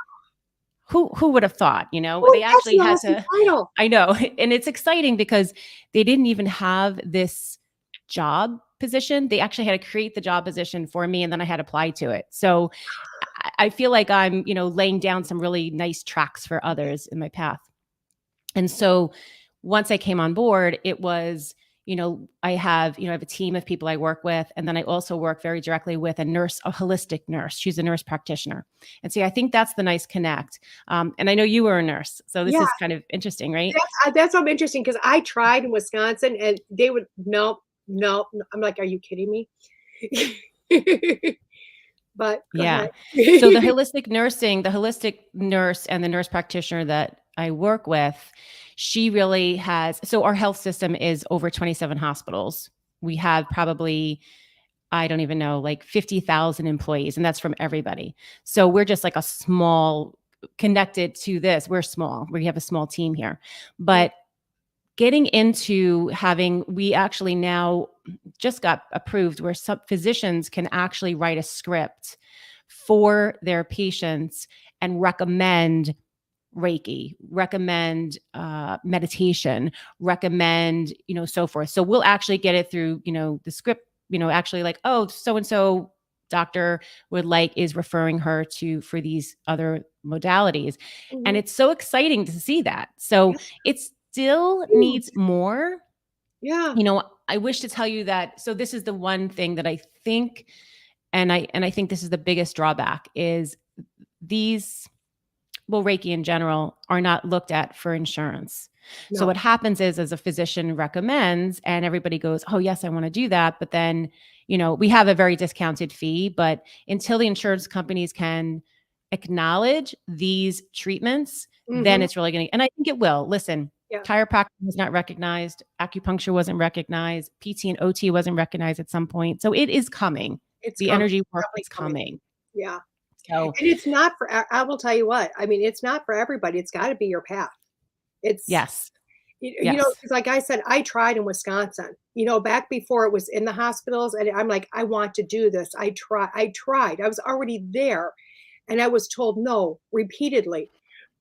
who would have thought, Oh, they that's actually an had awesome to, title. I know. And it's exciting because they didn't even have this job position. They actually had to create the job position for me, and then I had to apply to it. So I feel like I'm, laying down some really nice tracks for others in my path. And so once I came on board, it was, I have a team of people I work with. And then I also work very directly with a nurse, a holistic nurse. She's a nurse practitioner. And see, I think that's the nice connect. And I know you were a nurse, so this Yeah. is kind of interesting, right? That's so interesting because I tried in Wisconsin and they would, no. I'm like, are you kidding me? But go Yeah. ahead. So the holistic nurse and the nurse practitioner that I work with, she really has, so our health system is over 27 hospitals. We have probably, I don't even know, like 50,000 employees, and that's from everybody. So we're just like a small, connected to this. We're small. We have a small team here. But getting into we actually now just got approved where some physicians can actually write a script for their patients and recommend Reiki, recommend meditation, recommend, so forth. So we'll actually get it through, the script, actually like, oh, so-and-so doctor is referring her for these other modalities. And it's so exciting to see that. So it still needs more. Yeah. I wish to tell you that. So this is the one thing that I think, and I think this is the biggest drawback is Reiki in general are not looked at for insurance. No. So what happens is, as a physician recommends and everybody goes, oh yes, I want to do that. But then, we have a very discounted fee, but until the insurance companies can acknowledge these treatments, then it's really going to, and I think it will. Listen, chiropractic was not recognized. Acupuncture wasn't recognized. PT and OT wasn't recognized at some point. So it is coming. The energy work is coming. Yeah. So, and it's not for, I will tell you what, I mean, it's not for everybody. It's got to be your path. Yes. Because like I said, I tried in Wisconsin, back before it was in the hospitals. And I'm like, I want to do this. I tried. I was already there. And I was told no repeatedly.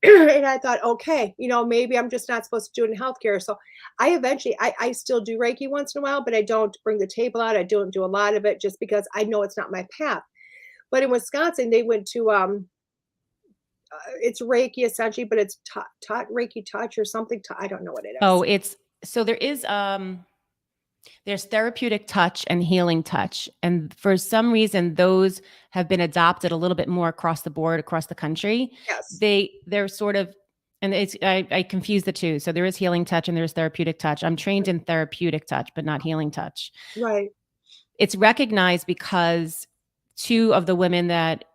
And I thought, okay, maybe I'm just not supposed to do it in healthcare. So I eventually, I still do Reiki once in a while, but I don't bring the table out. I don't do a lot of it just because I know it's not my path. But in Wisconsin, they went to, it's Reiki essentially, but it's taught Reiki touch or something. I don't know what it is. Oh, there's therapeutic touch and healing touch. And for some reason, those have been adopted a little bit more across the board, across the country. Yes. They're sort of, and I confuse the two. So there is healing touch and there's therapeutic touch. I'm trained in therapeutic touch, but not healing touch. Right. It's recognized because two of the women that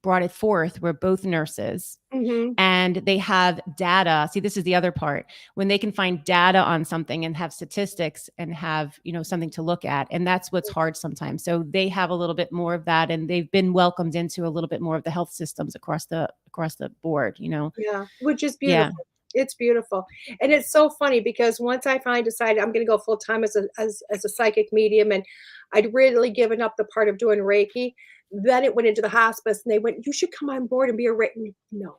brought it forth were both nurses, and they have data. See, this is the other part, when they can find data on something and have statistics and have, something to look at. And that's what's hard sometimes. So they have a little bit more of that, and they've been welcomed into a little bit more of the health systems across the board, Yeah. Which is beautiful. Yeah. It's beautiful. And it's so funny because once I decided I'm going to go full time as a psychic medium, and I'd really given up the part of doing Reiki. Then it went into the hospice and they went, you should come on board and be a Reiki. No.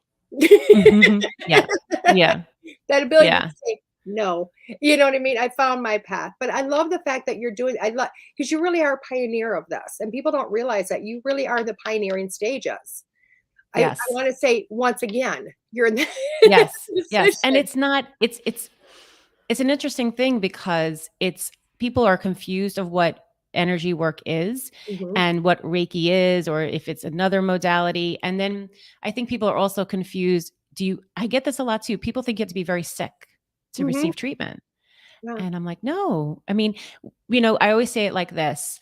Yeah. That ability to say no. You know what I mean? I found my path. But I love the fact that you're doing, because you really are a pioneer of this. And people don't realize that you really are the pioneering stages. Yes. I want to say once again, you're in the yes. And it's not, it's an interesting thing because people are confused of what energy work is and what Reiki is, or if it's another modality. And then I think people are also confused. I get this a lot too. People think you have to be very sick to receive treatment. Yeah. And I'm like, no, I mean, I always say it like this.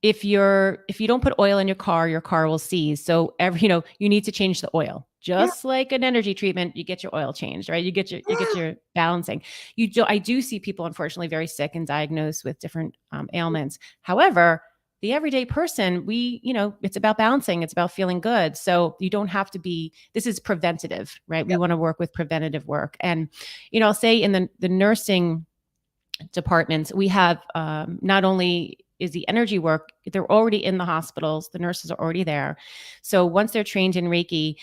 If you don't put oil in your car will seize. So you need to change the oil. Just like an energy treatment, you get your oil changed, right? You get your balancing. I do see people, unfortunately, very sick and diagnosed with different ailments. However, the everyday person, it's about balancing. It's about feeling good. So you don't have to be. This is preventative, right? Yep. We want to work with preventative work, and I'll say in the nursing departments, we have not only is the energy work, they're already in the hospitals. The nurses are already there. So once they're trained in Reiki,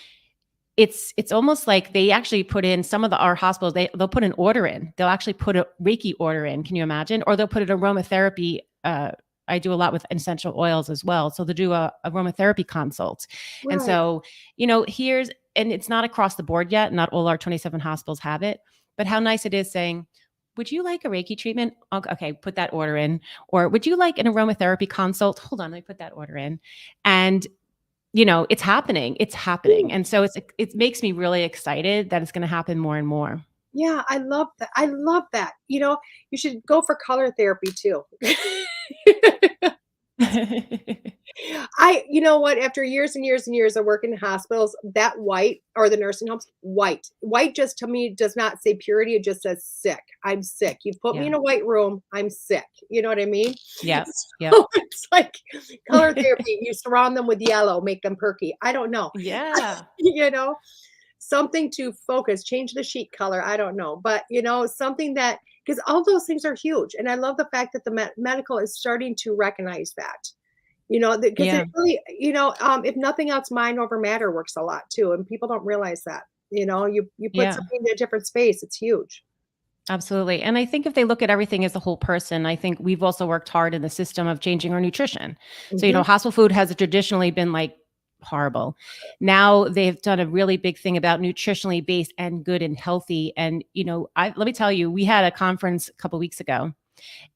it's almost like they actually put in some of our hospitals, they'll put an order in. They'll actually put a Reiki order in. Can you imagine? Or they'll put an aromatherapy. I do a lot with essential oils as well. So they'll do a aromatherapy consult. Right. And so, and it's not across the board yet. Not all our 27 hospitals have it, but how nice it is saying, would you like a Reiki treatment? Okay, put that order in. Or would you like an aromatherapy consult? Hold on, let me put that order in. And it's happening. It's happening. And so it makes me really excited that it's going to happen more and more. Yeah, I love that. I love that. You should go for color therapy too. You know what? After years and years and years of working in hospitals, that white or the nursing homes, white just to me does not say purity. It just says sick. I'm sick. You put me Yeah. in a white room, I'm sick. You know what I mean? Yeah. So Yeah. it's like color therapy. You surround them with yellow, make them perky. I don't know. Yeah. Something to focus, change the sheet color. I don't know, but something that, because all those things are huge. And I love the fact that the medical is starting to recognize that. Because Yeah. it really, if nothing else, mind over matter works a lot too, and people don't realize that. You put Yeah. something in a different space, it's huge. Absolutely. And I think if they look at everything as a whole person, I think we've also worked hard in the system of changing our nutrition. So, Mhm. hospital food has traditionally been like horrible. Now they've done a really big thing about nutritionally based and good and healthy. And, let me tell you, we had a conference a couple weeks ago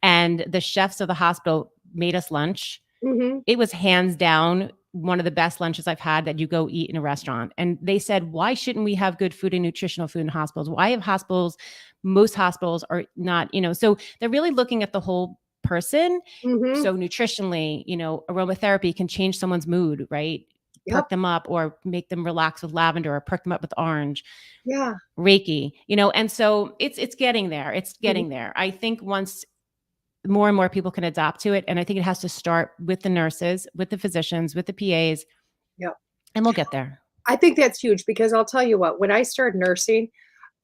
and the chefs of the hospital made us lunch. Mhm. It was hands down one of the best lunches I've had that you go eat in a restaurant. And they said, why shouldn't we have good food and nutritional food in hospitals? Why have most hospitals are not, so they're really looking at the whole person. Mhm. So nutritionally, aromatherapy can change someone's mood, right? Yep. Perk them up or make them relax with lavender or perk them up with orange, Yeah. Reiki, and so it's getting there. It's Mhm. getting there. I think once more and more people can adopt to it. And I think it has to start with the nurses, with the physicians, with the PAs, Yep. and we'll get there. I think that's huge because I'll tell you what, when I started nursing,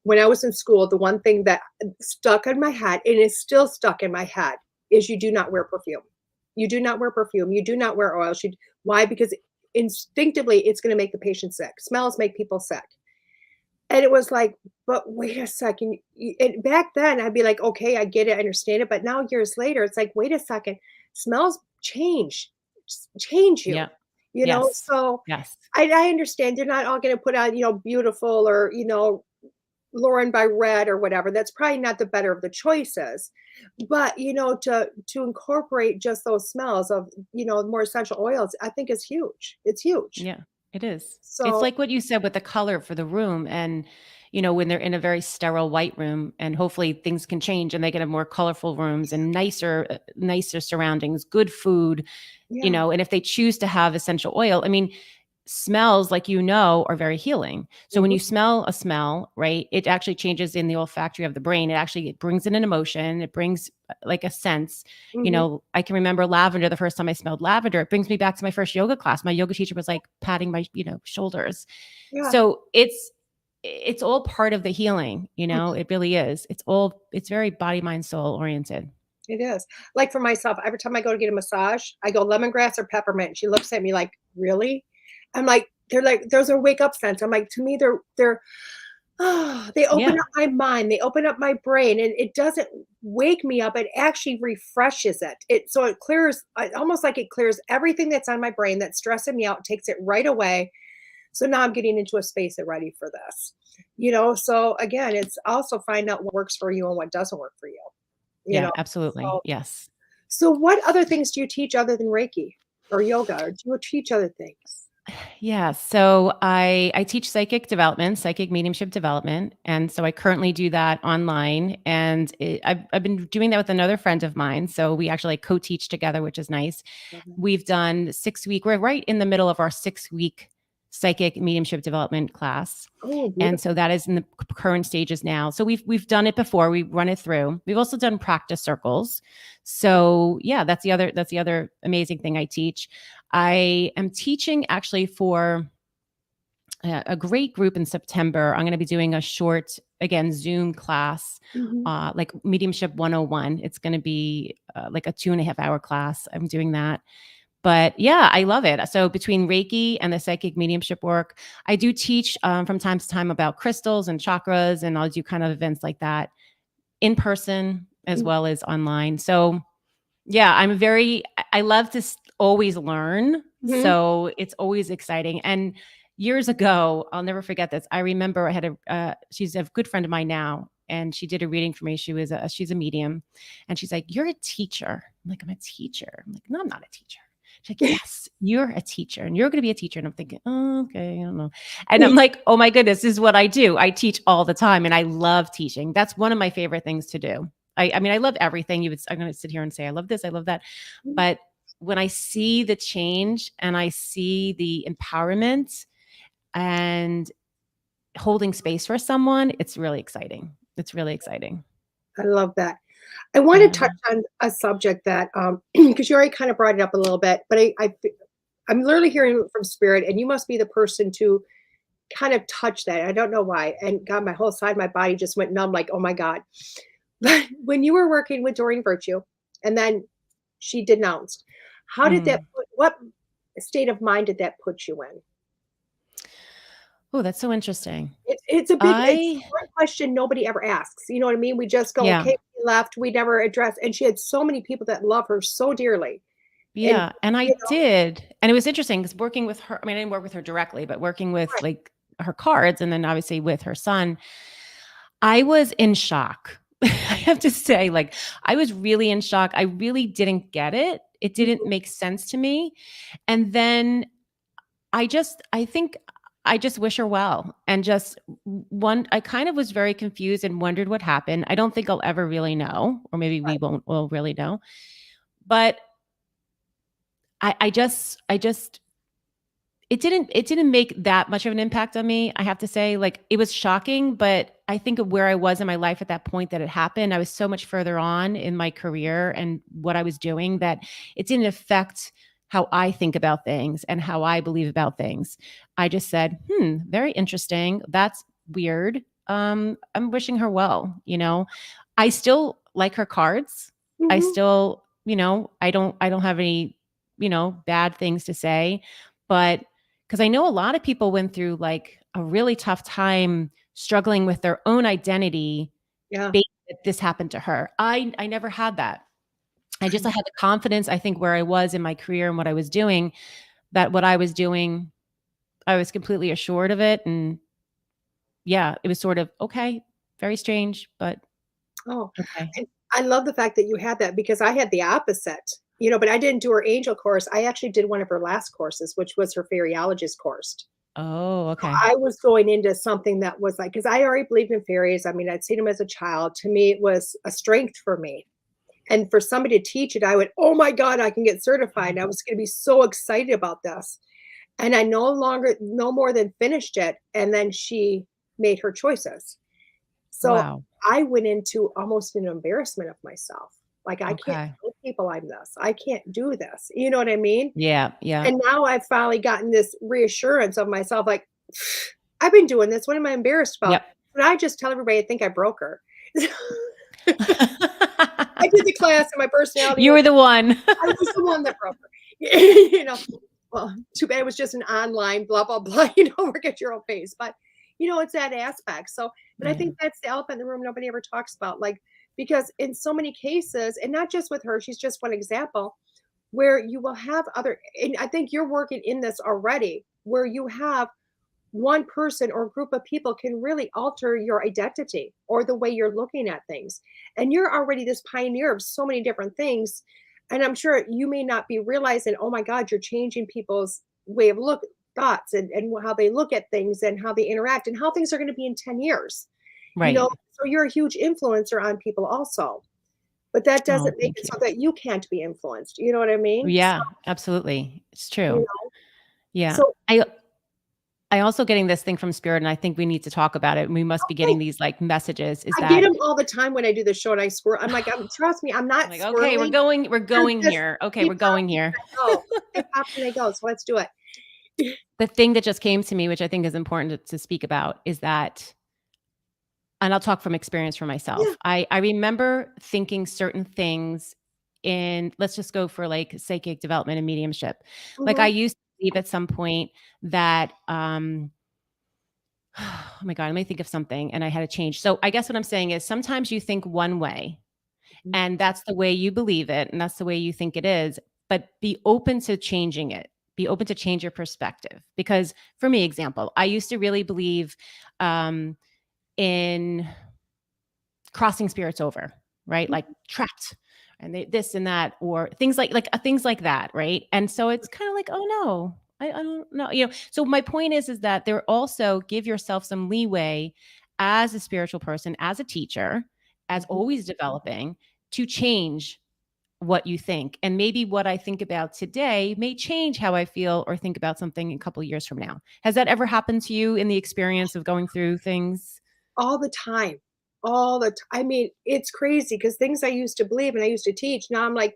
when I was in school, the one thing that stuck in my head and is still stuck in my head is you do not wear perfume. You do not wear perfume. You do not wear oil. Why? Because instinctively it's going to make the patient sick. Smells make people sick. And it was like, but wait a second. And back then I'd be like, okay, I get it, I understand it. But now years later, it's like, wait a second, smells change you. Yeah. Yes. So Yes. I understand you're not all going to put on, beautiful or, Lauren by Red or whatever. That's probably not the better of the choices. But, to incorporate just those smells of, more essential oils, I think is huge. It's huge. Yeah, it is. It's So, like what you said with the color for the room. And, when they're in a very sterile white room and hopefully things can change and they can have more colorful rooms and nicer surroundings, good food, yeah. and if they choose to have essential oil, I mean, smells like are very healing. So when Mhm, you smell a smell, right, it actually changes in the olfactory of the brain. It brings in an emotion. It brings like a sense. mhm. I can remember lavender. The first time I smelled lavender, it brings me back to my first yoga class. My yoga teacher was like patting my shoulders. Yeah. So it's all part of the healing. It really is. It's very body, mind, soul oriented. It is. Like for myself, every time I go to get a massage, I go lemongrass or peppermint. And she looks at me like, really? I'm like, they're like, those are wake up scents. I'm like, to me, they're they open Yeah. up my mind, they open up my brain, and it doesn't wake me up. It actually refreshes it. So it clears, almost like it clears everything that's on my brain that's stressing me out, takes it right away. So now I'm getting into a space and ready for this. So again, it's also find out what works for you and what doesn't work for you. You Yeah, know, absolutely. so Yes. what other things do you teach other than Reiki or yoga, or do you teach other things? Yeah. So I teach psychic development, psychic mediumship development. And so I currently do that online. And I've been doing that with another friend of mine. So we actually co-teach together, which is nice. Mhm. We've done we're right in the middle of our 6-week psychic mediumship development class. Oh, And so beautiful. that is in the current stages now. So we've done it before. We run it through. We've also done practice circles. So yeah, that's the other amazing thing I teach. I am teaching actually for a great group in September. I'm going to be doing a short, again, Zoom class, Mhm. like Mediumship 101. It's going to be like a 2.5 hour class. I'm doing that. But yeah, I love it. So between Reiki and the psychic mediumship work, I do teach from time to time about crystals and chakras, and I'll do kind of events like that in person as well as online. So yeah, I love to always learn. Mhm. So it's always exciting. And years ago, I'll never forget this. I remember I had she's a good friend of mine now. and she did a reading for me. She's a medium, and she's like, "You're a teacher." I'm like, "I'm a teacher." I'm like, "No, I'm not a teacher." She's like, "Yes, you're a teacher, and you're going to be a teacher." And I'm thinking, "Oh, okay, I don't know." And I'm like, "Oh my goodness, this is what I do. I teach all the time, and I love teaching. That's one of my favorite things to do. I mean, I love everything. I'm going to sit here and say, I love this, I love that, but when I see the change and I see the empowerment and holding space for someone, it's really exciting. It's really exciting. I love that. I want to Yeah. touch on a subject that, because you already kind of brought it up a little bit, but I'm literally hearing from spirit, and you must be the person to kind of touch that. I don't know why. And God, my whole side of my body just went numb, like, oh my God. But when you were working with Doreen Virtue, and then she denounced, how did that, Mm. what state of mind did that put you in? Oh, that's so interesting. It's I one question nobody ever asks. You know what I mean? We just go, Yeah. okay, we left. We never address. And she had so many people that love her so dearly. And, Yeah, and I you know, did. And it was interesting because working with her, I mean, I didn't work with her directly, but working with right. like her cards and then obviously with her son, I was in shock. I have to say, like, I was really in shock. I really didn't get it. It didn't Mhm. make sense to me. And then I think I just wish her well. And just I kind of was very confused and wondered what happened. I don't think I'll ever really know, or maybe we'll really know. But I just it didn't make that much of an impact on me. I have to say, like, it was shocking, but I think of where I was in my life at that point that it happened. I was so much further on in my career and what I was doing that it didn't affect how I think about things and how I believe about things. I just said, very interesting. That's weird. I'm wishing her well, you know. I still like her cards. I Mhm. still, I don't have any, bad things to say, but because I know a lot of people went through like a really tough time struggling with their own identity Yeah. based that this happened to her. I never had that. I had the confidence, I think, where I was in my career and what I was doing, that what I was doing, I was completely assured of it. And yeah, it was sort of okay, very strange, but Oh, okay. and I love the fact that you had that because I had the opposite, but I didn't do her angel course. I actually did one of her last courses, which was her fairyologist course. Oh, So okay. I was going into something that was like, because I already believed in fairies. I mean, I'd seen them as a child. To me, it was a strength for me. And for somebody to teach it, I went, oh my God, I can get certified. And I was going to be so excited about this. And I no more than finished it. And then she made her choices. So Wow. I went into almost an embarrassment of myself. Like, I can't Okay. tell people I'm this. I can't do this. You know what I mean? Yeah, yeah. And now I've finally gotten this reassurance of myself, like, I've been doing this. What am I embarrassed about? Yep. But I just tell everybody I think I broke her. I did the class and my personality You was were the one. I was the one that broke her. You know, well, too bad it was just an online blah, blah, blah, work at your own pace. But, it's that aspect. So, but I Yeah. think that's the elephant in the room nobody ever talks about. Like, because in so many cases, and not just with her, she's just one example where you will have and I think you're working in this already, where you have one person or group of people can really alter your identity or the way you're looking at things. And you're already this pioneer of so many different things. And I'm sure you may not be realizing, oh my God, you're changing people's way of thoughts and how they look at things and how they interact and how things are going to be in 10 years. Right. So you're a huge influencer on people also. But that Oh, doesn't make thank it you. so that you can't be influenced. You know what I mean? So, Yeah, absolutely. It's you true. know, Yeah. so I also getting this thing from spirit, and I think we need to talk about it. We must be okay, getting these like messages. Is I get that them all the time when I do the show and I squirrel. I'm like, trust me, I'm I'm not like, okay, squirrely. we're They're going just here. Okay, they we're pop going and here. I go. They pop and they go. So let's do it. The thing that just came to me, which I think is important to speak about, is that, and I'll talk from experience for Yeah. myself. I remember thinking certain things in, let's just go for like psychic development and mediumship. Like I Mhm. used to believe at some point that oh my God, let me think of something, and I had to change. So I guess what I'm saying is sometimes you think one way Mhm. and that's the way you believe it and that's the way you think it is, but be open to changing it. Be open to change your perspective. Because for me, example, I used to really believe in crossing spirits over, right? Like trapped and this and that, or things like that, right? And so it's kind of like, oh no, I don't know, So my point is that there also give yourself some leeway as a spiritual person, as a teacher, as always developing, to change what you think. And maybe what I think about today may change how I feel or think about something a couple of years from now. Has that ever happened to you in the experience of going through things? All the time. I mean, it's crazy because things I used to believe and I used to teach, now I'm like,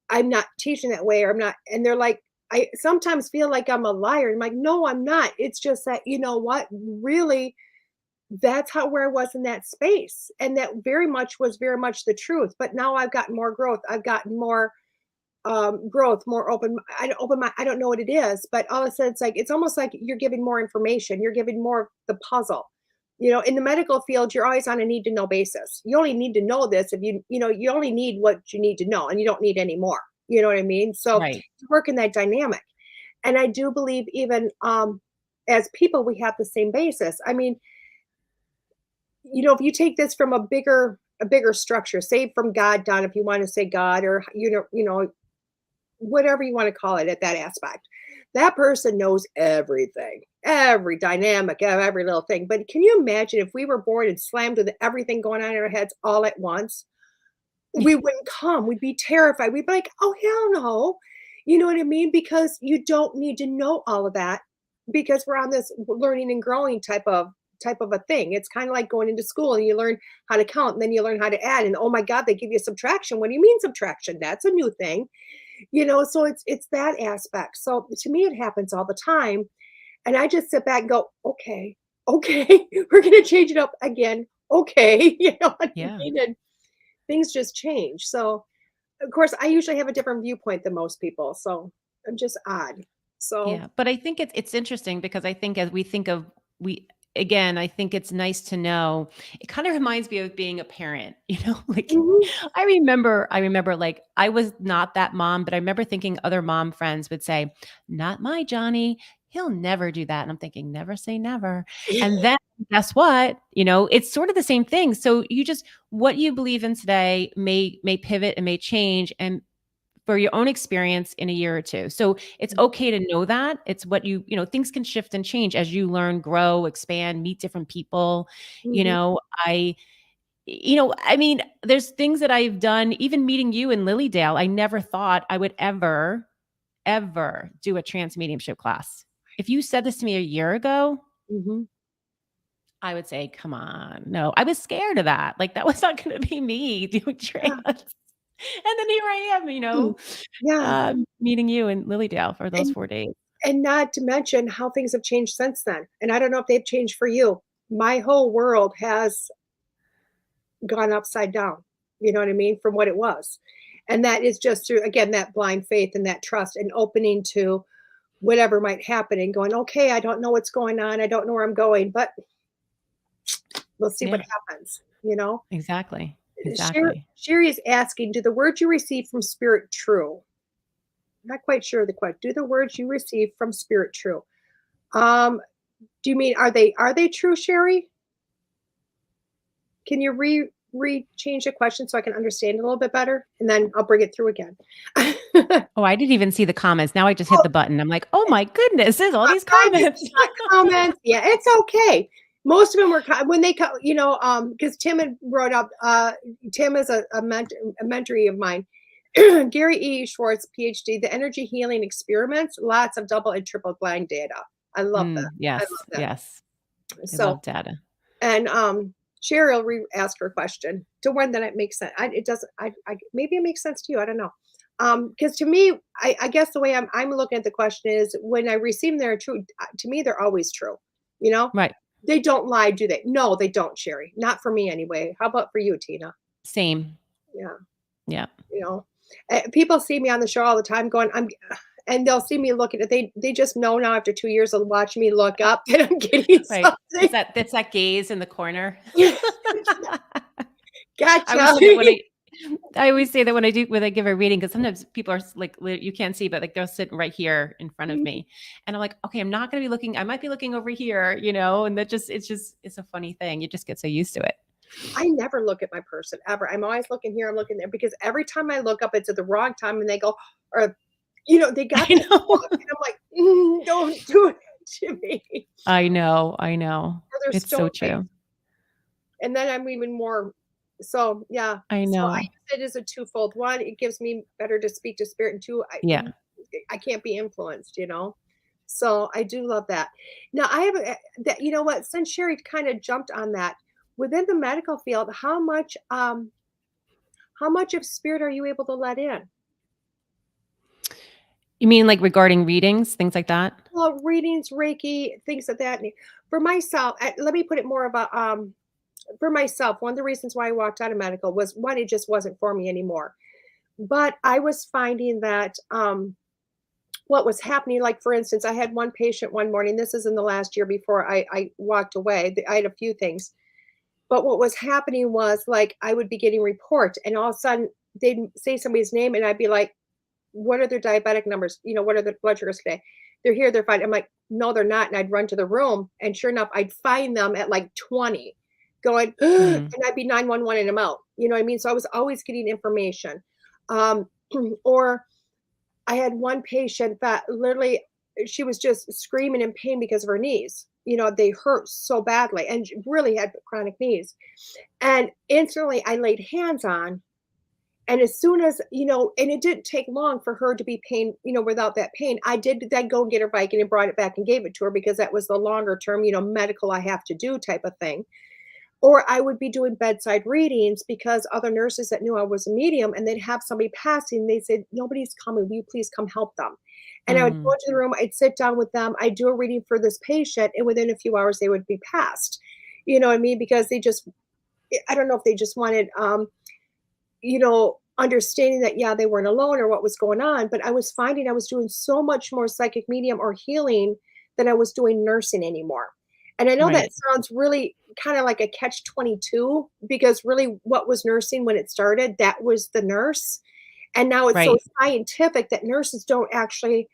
I'm not teaching that way, or I'm not, and they're like, I sometimes feel like I'm a liar. I'm like, no, I'm not. It's just that, you know what, really, that's how where I was in that space. And that was very much the truth. But now I've gotten more growth. I've gotten more growth, more I don't know what it is, but all of a sudden it's almost like you're giving more information. You're giving more of the puzzle. In the medical field, you're always on a need to know basis. You only need to know this if you only need what you need to know and you don't need any more. You know what I mean? So Right. you work in that dynamic. And I do believe even as people, we have the same basis. I mean, if you take this from a bigger structure, say from God down, if you want to say God, or whatever you want to call it at that aspect, that person knows everything, every dynamic of every little thing. But can you imagine if we were born and slammed with everything going on in our heads all at once? We wouldn't come. We'd be terrified. We'd be like, oh, hell no. You know what I mean? Because you don't need to know all of that, because we're on this learning and growing type of a thing. It's kind of like going into school and you learn how to count and then you learn how to add. And oh my God, they give you subtraction. What do you mean subtraction? That's a new thing. So it's that aspect. So to me, it happens all the time. And I just sit back and go, okay, we're going to change it up again. Okay. What I Yeah. mean? And things just change. So of course, I usually have a different viewpoint than most people. So I'm just odd. So Yeah. But I think it's interesting because I think as we think of, again, I think it's nice to know. It kind of reminds me of being a parent, like mhm, I remember like I was not that mom, but I remember thinking other mom friends would say, not my Johnny, he'll never do that. And I'm thinking, never say never. And then guess what? It's sort of the same thing. So what you believe in today may pivot and may change. And for your own experience in a year or two. So it's okay to know that. It's what things can shift and change as you learn, grow, expand, meet different people. mhm. I mean, there's things that I've done, even meeting you in Lilydale. I never thought I would ever do a trance mediumship class. If you said this to me a year ago, Mhm. I would say, come on. No, I was scared of that. Like that was not going to be me doing Yeah. trance. And then here I am, Mm. Yeah. meeting you in Lilydale for those And 4 days. and not to mention how things have changed since then. And I don't know if they've changed for you. My whole world has gone upside down. You know what I mean? From what it was. And that is just through, again, that blind faith and that trust and opening to whatever might happen and going, okay, I don't know what's going on. I don't know where I'm going, but we'll see what Yeah, happens. exactly. Exactly. Sherry is asking, do the words you receive from spirit true? Not quite sure of the question. Do the words you receive from spirit true? Um, do you mean are they true, Sherry? Can you change the question so I can understand it a little bit better? And then I'll bring it through again. Oh, I didn't even see the comments. Now I just hit the button. I'm like, oh my goodness, there's all these I did comments. not comment. Yeah, it's okay. Most of them were when they come, because Tim had brought up. Tim is a mentoree of mine. Gary E. Schwartz, PhD, the energy healing experiments, lots of double and triple blind data. I love that. I Yes, love that. yes. I So, love data. and Sherry will ask her question to one that it makes sense. It doesn't. Maybe it makes sense to you. I don't know. Because to me, I guess the way I'm looking at the question is when I receive them, they're true. To me, they're always true. You know, Right. they don't lie, do they? No, they don't, Sherry. Not for me anyway. How about for you, Tina? Same. Yeah. Yeah. People see me on the show all the time going, and they'll see me looking at they just know now after 2 years of watching me look up that I'm getting Right. something. That's that gaze in the corner. Gotcha. I always say that when I give a reading, because sometimes people are like, you can't see, but like they're sitting right here in front of me. And I'm like, okay, I'm not going to be looking, I might be looking over here, and it's a funny thing. You just get so used to it. I never look at my person ever. I'm always looking here, I'm looking there because every time I look up, it's at the wrong time and they go, or, they got I that know. look, and I'm like, don't do it to me. I know. I know. Or they're It's stone so faced. true. And then I'm even more, so yeah. I So I know. use it as a twofold. One, it gives me better to speak to spirit, and two, Yeah. I can't be influenced. So I do love that. Now I have that. You know what? Since Sherry kind of jumped on that, within the medical field, how much of spirit are you able to let in? You mean like regarding readings, things like that? Well, readings, Reiki, things of that. For myself, let me put it more about for myself. One of the reasons why I walked out of medical was one, it just wasn't for me anymore. But I was finding that what was happening, like for instance, I had one patient one morning. This is in the last year before I walked away. I had a few things, but what was happening was like I would be getting reports, and all of a sudden they'd say somebody's name, and I'd be like, "What are their diabetic numbers? What are their blood sugars today? They're here, they're fine." I'm like, "No, they're not." And I'd run to the room, and sure enough, I'd find them at like 20, going, and Mm. I'd be 911 and them out. You know what I mean? So I was always getting information. Um, or I had one patient that literally she was just screaming in pain because of her knees. They hurt so badly and she really had chronic knees. And instantly I laid hands on. And as soon as, and it didn't take long for her to be without that pain. I did then go and get her bike and brought it back and gave it to her because that was the longer term, medical I have to do type of thing. Or I would be doing bedside readings because other nurses that knew I was a medium and they'd have somebody passing, they said, "Nobody's coming. Will you please come help them?" And I would go Mm. into the room, I'd sit down with them, I'd do a reading for this patient, and within a few hours they would be passed. You know what I mean? Because I don't know if they just wanted, understanding that, yeah, they weren't alone or what was going on. But I was finding I was doing so much more psychic medium or healing than I was doing nursing anymore. And I know that Right. sounds really kind of like a catch 22 because really what was nursing when it started, that was the nurse. And now it's so Right. scientific that nurses don't actually,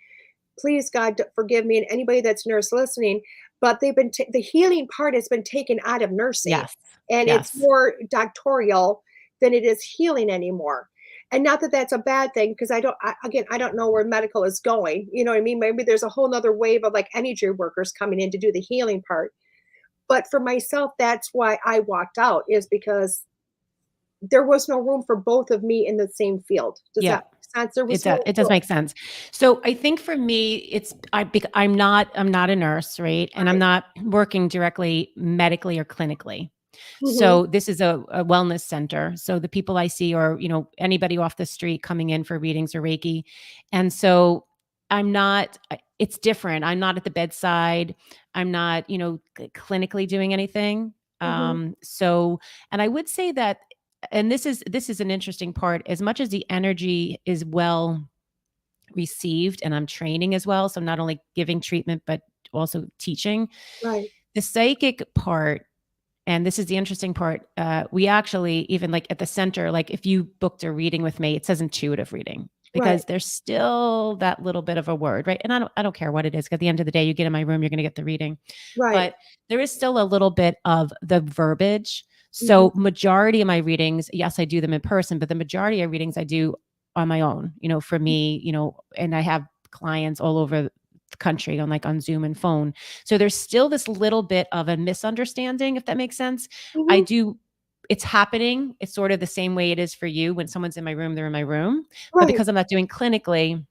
please God, forgive me and anybody that's nurse listening, but the healing part has been taken out of nursing Yes. and it's Yes. more doctorial than it is healing anymore. And not that that's a bad thing because I don't know where medical is going. You know what I mean? Maybe there's a whole nother wave of like energy workers coming in to do the healing part. But for myself, that's why I walked out is because there was no room for both of me in the same field. Does Yeah. that make sense? There It was does. no It does make sense. So I think for me, I'm not a nurse, right? And I'm right. not working directly medically or clinically. Mhm. So this is a wellness center. So the people I see are, anybody off the street coming in for readings or Reiki. And so it's different. I'm not at the bedside. I'm not, clinically doing anything. Mhm. So, and I would say that, and this is an interesting part, as much as the energy is well received and I'm training as well. So I'm not only giving treatment, but also teaching. Right. The psychic part, and this is the interesting part, we actually, even like at the center, like if you booked a reading with me, it says intuitive reading Right. because there's still that little bit of a word, right? And I don't care what it is. At the end of the day, you get in my room, you're going to get the reading. Right. But there is still a little bit of the verbiage. Mhm. So majority of my readings, yes, I do them in person, but the majority of readings I do on my own, for me, and I have clients all over the country on Zoom and phone. So there's still this little bit of a misunderstanding, if that makes sense. I Mhm. do It's happening. It's sort of the same way it is for you. When someone's in my room, they're in my room. But Right. because I'm not doing clinically,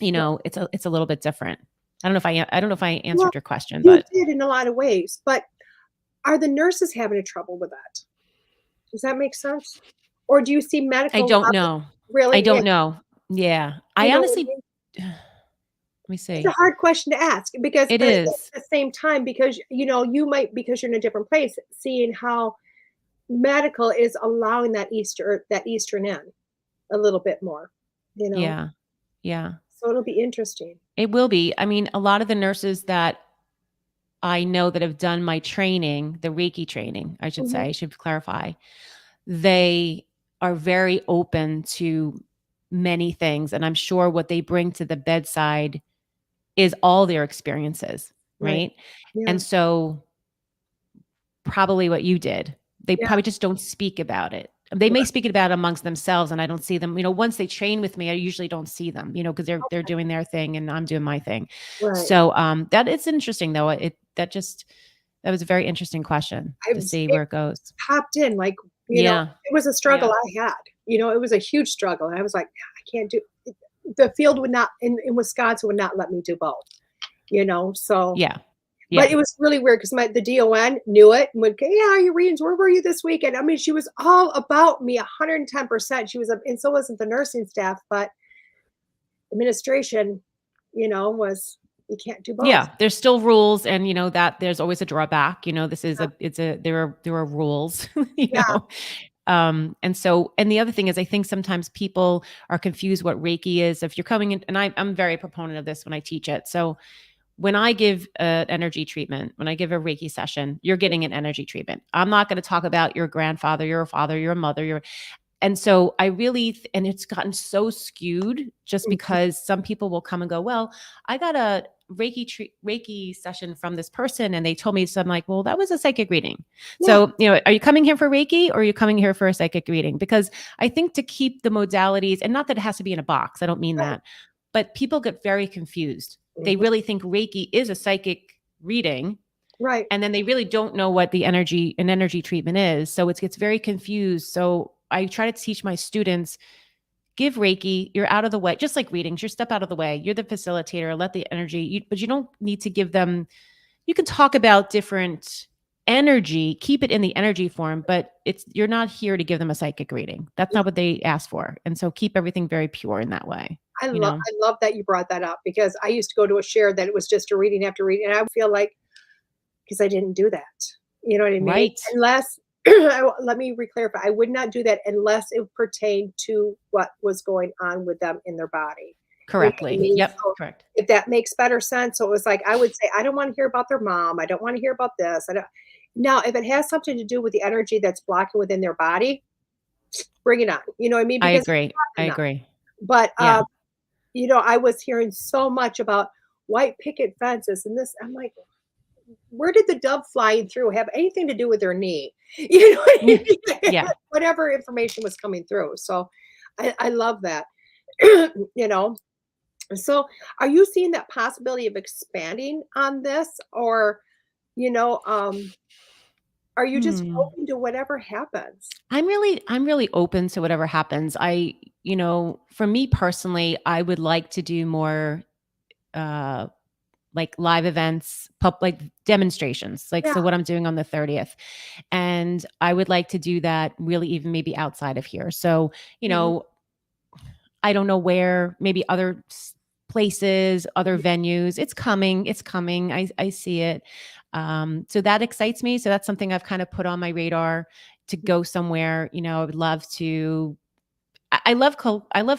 it's a little bit different. I don't know if I Well, answered your question, you but did in a lot of ways, but are the nurses having a trouble with that? Does that make sense? Or do you see I medical don't know. I really? Yeah, don't know. Yeah. I you know what I honestly mean? let me It's a see. hard question to ask because It but at is. the same time, because, you might because you're in a different place, seeing how medical is allowing that Eastern in a little bit more, you know? Yeah. Yeah. So it'll be interesting. It will be. I mean, a lot of the nurses that I know that have done my training, the Reiki training, I should Mhm. say, I should clarify, they are very open to many things. And I'm sure what they bring to the bedside is all their experiences, Right. right? Yeah. And so probably what you did, They Yeah. probably just don't speak about it. They may speak about it amongst themselves, and I don't see them. Once they train with me, I usually don't see them, because they're doing their thing and I'm doing my thing. Right. So that it's interesting though. That was a very interesting question to see where it goes. Popped in like, Yeah. it was a struggle I had. It was a huge struggle. And I was like, I can't do it. The field would not in Wisconsin would not let me do both. So Yeah. but Yeah. it was really weird because the DON knew it and would go, yeah, are you readings? Where were you this weekend? I mean, she was all about me 110%. She was, and so wasn't the nursing staff, but administration, was, you can't do both. Yeah, there's still rules, and that there's always a drawback. This is there are rules, Yeah. and the other thing is, I think sometimes people are confused what Reiki is. If you're coming in, and I'm very a proponent of this when I teach it. So when I give an energy treatment, when I give a Reiki session, you're getting an energy treatment. I'm not going to talk about your grandfather, your father, your mother, and so I really, and it's gotten so skewed just because some people will come and go, well, I got a Reiki session from this person and they told me, so I'm like, well, that was a psychic reading. Yeah. So, are you coming here for Reiki or are you coming here for a psychic reading? Because I think to keep the modalities, and not that it has to be in a box, I don't mean that, but people get very confused. They really think Reiki is a psychic reading. Right. And then they really don't know what an energy treatment is. So it gets very confused. So I try to teach my students, give Reiki, you're out of the way, just like readings, you step out of the way. You're the facilitator, let the energy, but you don't need to give them, you can talk about different energy, keep it in the energy form, but you're not here to give them a psychic reading. That's not what they ask for. And so keep everything very pure in that way. I love that you brought that up because I used to go to a share that it was just a reading after reading. And I feel like, because I didn't do that. You know what I mean? Right. Unless, let me re-clarify, I would not do that unless it pertained to what was going on with them in their body. Correctly. You know what I mean? Yep. So correct. if that makes better sense. So it was like, I would say, I don't want to hear about their mom. I don't want to hear about this. Now, if it has something to do with the energy that's blocking within their body, bring it on. You know what I mean? I Because agree. I agree. But, Yeah. I was hearing so much about white picket fences and this. I'm like, where did the dove flying through have anything to do with their knee? You know what I mean? Yeah. Whatever information was coming through. So I love that. So are you seeing that possibility of expanding on this or, are you just open to whatever happens? I'm really open to whatever happens. For me personally, I would like to do more like live events, like demonstrations, like so what I'm doing on the 30th. And I would like to do that really even maybe outside of here. So, I don't know where, maybe other places, other venues. It's coming. I see it. So that excites me. So that's something I've kind of put on my radar to go somewhere. I would love to. I love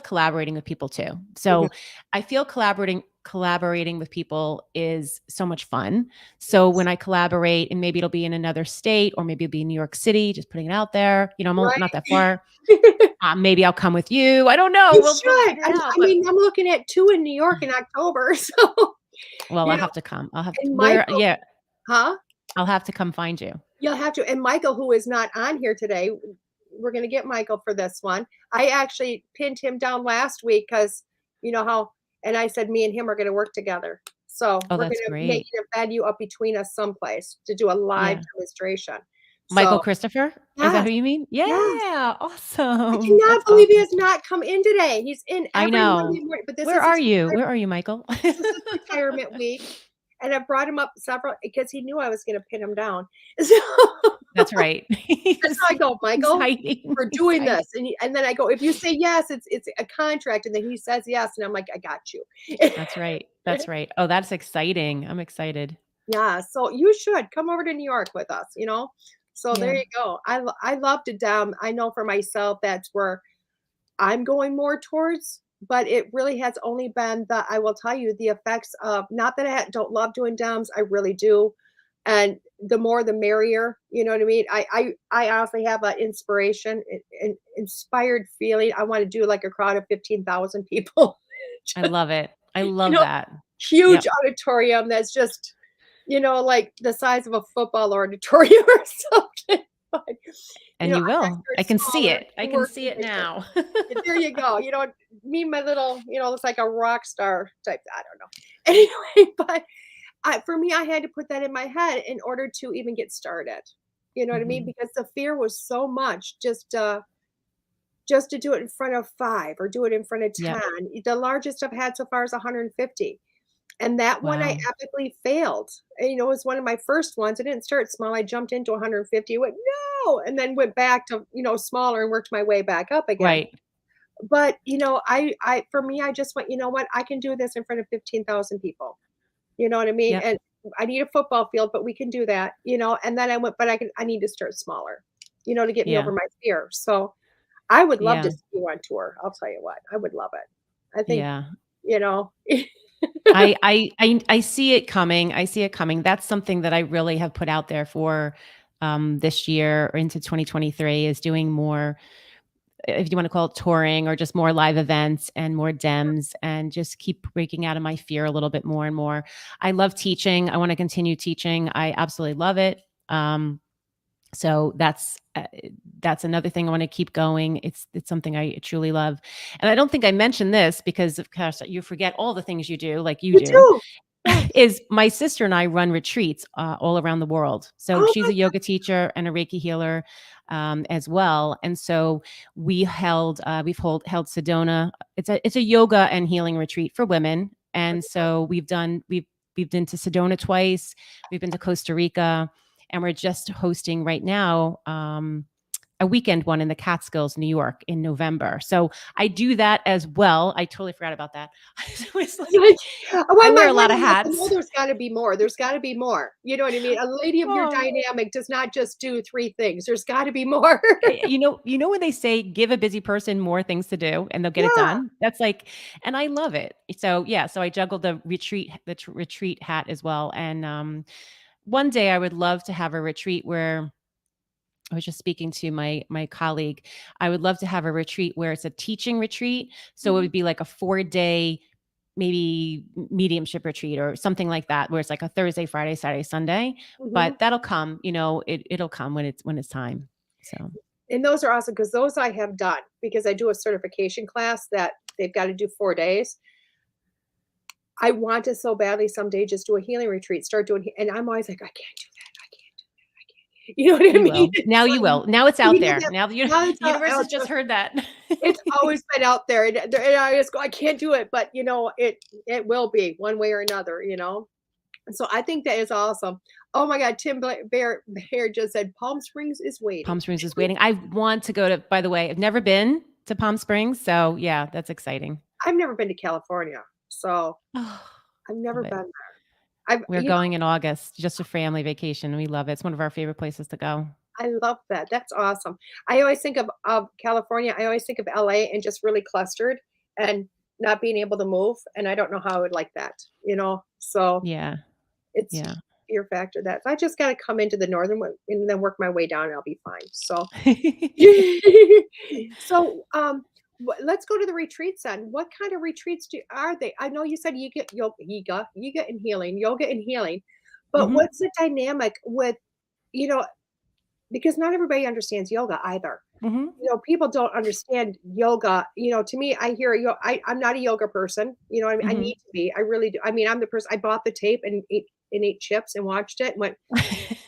collaborating with people too. So I feel collaborating with people is so much fun. So when I collaborate, and maybe it'll be in another state or maybe it'll be in New York City, just putting it out there. I'm not that far. Maybe I'll come with you. I don't know. You We'll should. figure it out, I mean, I'm looking at 2 in New York in October. So, well, I'll have to come. I'll have to. and Where? Michael, Yeah, huh? I'll have to come find you. You'll have to. And Michael, who is not on here today, we're going to get Michael for this one. I actually pinned him down last week because you know how, and I said me and him are going to work together. So we're going to make a venue up between us someplace to do a live demonstration. Michael So, Christopher? Is that who you mean? Yeah. yes. Awesome. I cannot believe he has not come in today. He's in I every know. Monday morning. But Where are you? Where are you, Michael? This is his retirement week. And I brought him up several because he knew I was going to pin him down. So That's right. that's how I go, Michael, we're doing He's this. And then I go, if you say yes, it's a contract. And then he says yes. And I'm like, I got you. That's right. That's right. Oh, that's exciting. I'm excited. Yeah. So you should come over to New York with us, So there you go. I love to I know for myself, that's where I'm going more towards, but it really has only been I will tell you the effects of, not that I don't love doing DEMS, I really do. And the more, the merrier, you know what I mean? I honestly have an inspired feeling. I want to do like a crowd of 15,000 people. I love it. I love that. Huge auditorium that's just, like the size of a football auditorium or something. But, And you I gotta will. I start can see smaller it. I and can work see my it way there. now. There you go. Me and my little, it's like a rock star type. I don't know. Anyway, but for me, I had to put that in my head in order to even get started. You know what I mean? Mhm. Because the fear was so much just to do it in front of 5 or do it in front of Yep. 10. The largest I've had so far is 150. And that one I Wow. epically failed. And, it was one of my first ones. I didn't start small. I jumped into 150, went, no, and then went back to, smaller and worked my way back up again. Right. But, for me, I just went, you know what? I can do this in front of 15,000 people. You know what I mean? Yep. And I need a football field, but we can do that, and then I went, but I need to start smaller, to get me Yeah. over my fear. So I would love Yeah. to see you on tour. I'll tell you what, I would love it. I think, Yeah. you know, I see it coming. I see it coming. That's something that I really have put out there for this year or into 2023 is doing more, if you want to call it touring or just more live events and more dems and just keep breaking out of my fear a little bit more and more. I love teaching. I want to continue teaching. I absolutely love it. So that's another thing I want to keep going. It's something I truly love. And I don't think I mentioned this because of course you forget all the things you do like you you do. too. Yes. Is my sister and I run retreats all around the world. So Oh she's my a yoga teacher and a Reiki healer as well. And so we've held Sedona. It's a yoga and healing retreat for women. And so we've been to Sedona twice. We've been to Costa Rica, and we're just hosting right now. A weekend one in the Catskills, New York in November. So I do that as well. I totally forgot about that. So it's like like, I in my wear a head, lot of I'm like, "No, hats. there's gotta be more. There's gotta be more." You know what I mean? A lady of your Oh, dynamic does not just do 3 things. There's gotta be more. you know when they say give a busy person more things to do and they'll get it Yeah. done? That's like, and I love it. So yeah, so I juggled the retreat hat as well. And one day I would love to have a retreat where I was just speaking to my colleague. I would love to have a retreat where it's a teaching retreat. So it Mhm, would be like a 4-day, maybe mediumship retreat or something like that, where it's like a Thursday, Friday, Saturday, Sunday. mhm. But that'll come, it'll come when it's time. So And those are awesome because those I have done because I do a certification class that they've gotta do 4 days. I want to so badly someday just do a healing retreat, start doing and I'm always like, "I can't do that. I can't do that. I can't." You know what I you mean? will. Now It's you like, will. Now it's out you know there. that Now the now it's universe has out just heard that. it's always been out there, and I just go, "I can't do it," but, it will be one way or another. And so I think that is awesome. Oh my god, Tim Bla Bear just said, "Palm Springs is waiting." Palm Springs is waiting. I want to go to, by the way, I've never been to Palm Springs. So yeah, that's exciting. I've never been to California, so Oh, I've never love it. been there. I've We're going in August, just a family vacation. We love it. It's one of our favorite places to go. I love that. That's awesome. I always think of California. I always think of LA and just really clustered and not being able to move. And I don't know how I would like that. So Yeah. it's Yeah. fear factor that I just got to come into the northern one and then work my way down and I'll be fine. So, so let's go to the retreats then. What kind of retreats are they? I know you said you get yoga and healing, but Mhm. what's the dynamic with you know because not everybody understands yoga either. Mhm. People don't understand yoga. To me, I hear I'm not a yoga person. What I mean, I Mhm. need to be. I really do. I mean, I'm the person. I bought the tape and ate chips and watched it and went.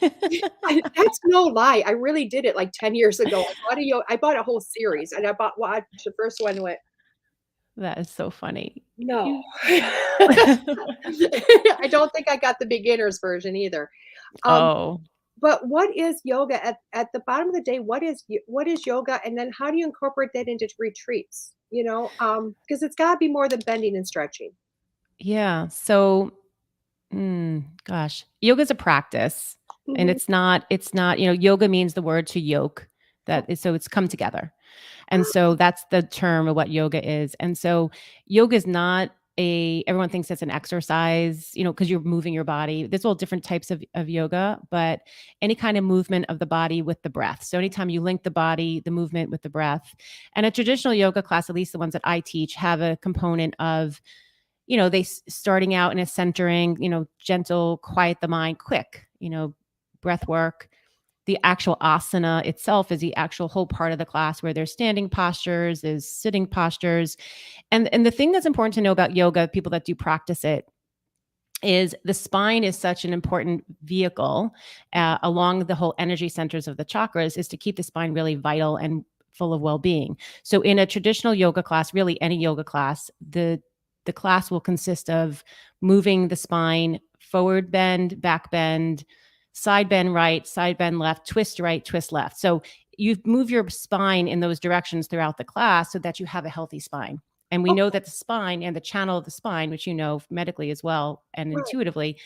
That's no lie. I really did it like 10 years ago. I bought a whole series and I watched the first one and went That is so funny. no. You I don't think I got the beginners version either. Um, Oh, But what is yoga at the bottom of the day? What is yoga, and then how do you incorporate that into retreats? Because it's got to be more than bending and stretching. yeah. So, gosh, yoga's a practice, and Mhm. it's not, yoga means the word to yoke. Oh, So it's come together. And so that's the term of what yoga is. And so yoga is not everyone thinks it's an exercise, because you're moving your body. There's all different types of yoga, but any kind of movement of the body with the breath. So anytime you link the body, the movement with the breath. And a traditional yoga class, at least the ones that I teach, have a component of, starting out in a centering, gentle, quiet the mind, quick, breath work. the actual asana itself is the actual whole part of the class, where there's standing postures, there's sitting postures. And the thing that's important to know about yoga, people that do practice it, is the spine is such an important vehicle along the whole energy centers of the chakras, is to keep the spine really vital and full of well-being. So in a traditional yoga class, really any yoga class, the class will consist of moving the spine forward bend, back bend, side bend right, side bend left, twist right, twist left. So you move your spine in those directions throughout the class so that you have a healthy spine. And we Oh, know that the spine and the channel of the spine, which you know medically as well and right, intuitively,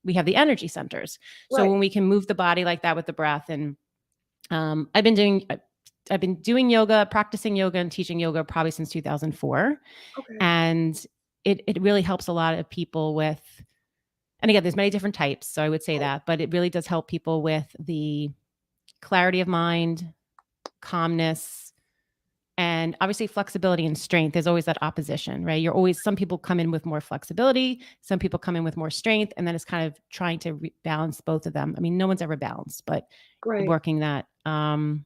we have the energy centers. So right. when we can move the body like that with the breath, and I've been doing yoga, practicing yoga, and teaching yoga probably since 2004, Okay. and it really helps a lot of people with. And again, there's many different types, so I would say that, but it really does help people with the clarity of mind, calmness, and obviously flexibility and strength. There's always that opposition, right? Some people come in with more flexibility, some people come in with more strength, and then it's kind of trying to balance both of them. I mean, no one's ever balanced, but Right. working that. And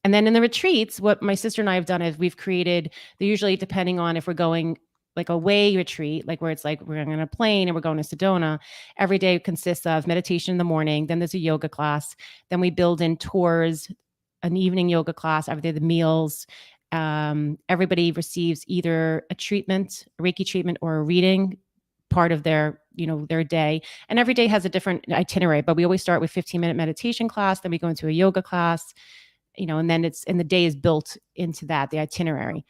then in the retreats, what my sister and I have done is we've created, they're usually depending on if we're going like a way retreat, like where it's like we're going on a plane and we're going to Sedona. Every day consists of meditation in the morning, then there's a yoga class, then we build in tours, an evening yoga class, every day the meals. Everybody receives either a treatment, a Reiki treatment, or a reading part of their day. And every day has a different itinerary, but we always start with 15-minute meditation class, then we go into a yoga class, and then the day is built into that, the itinerary.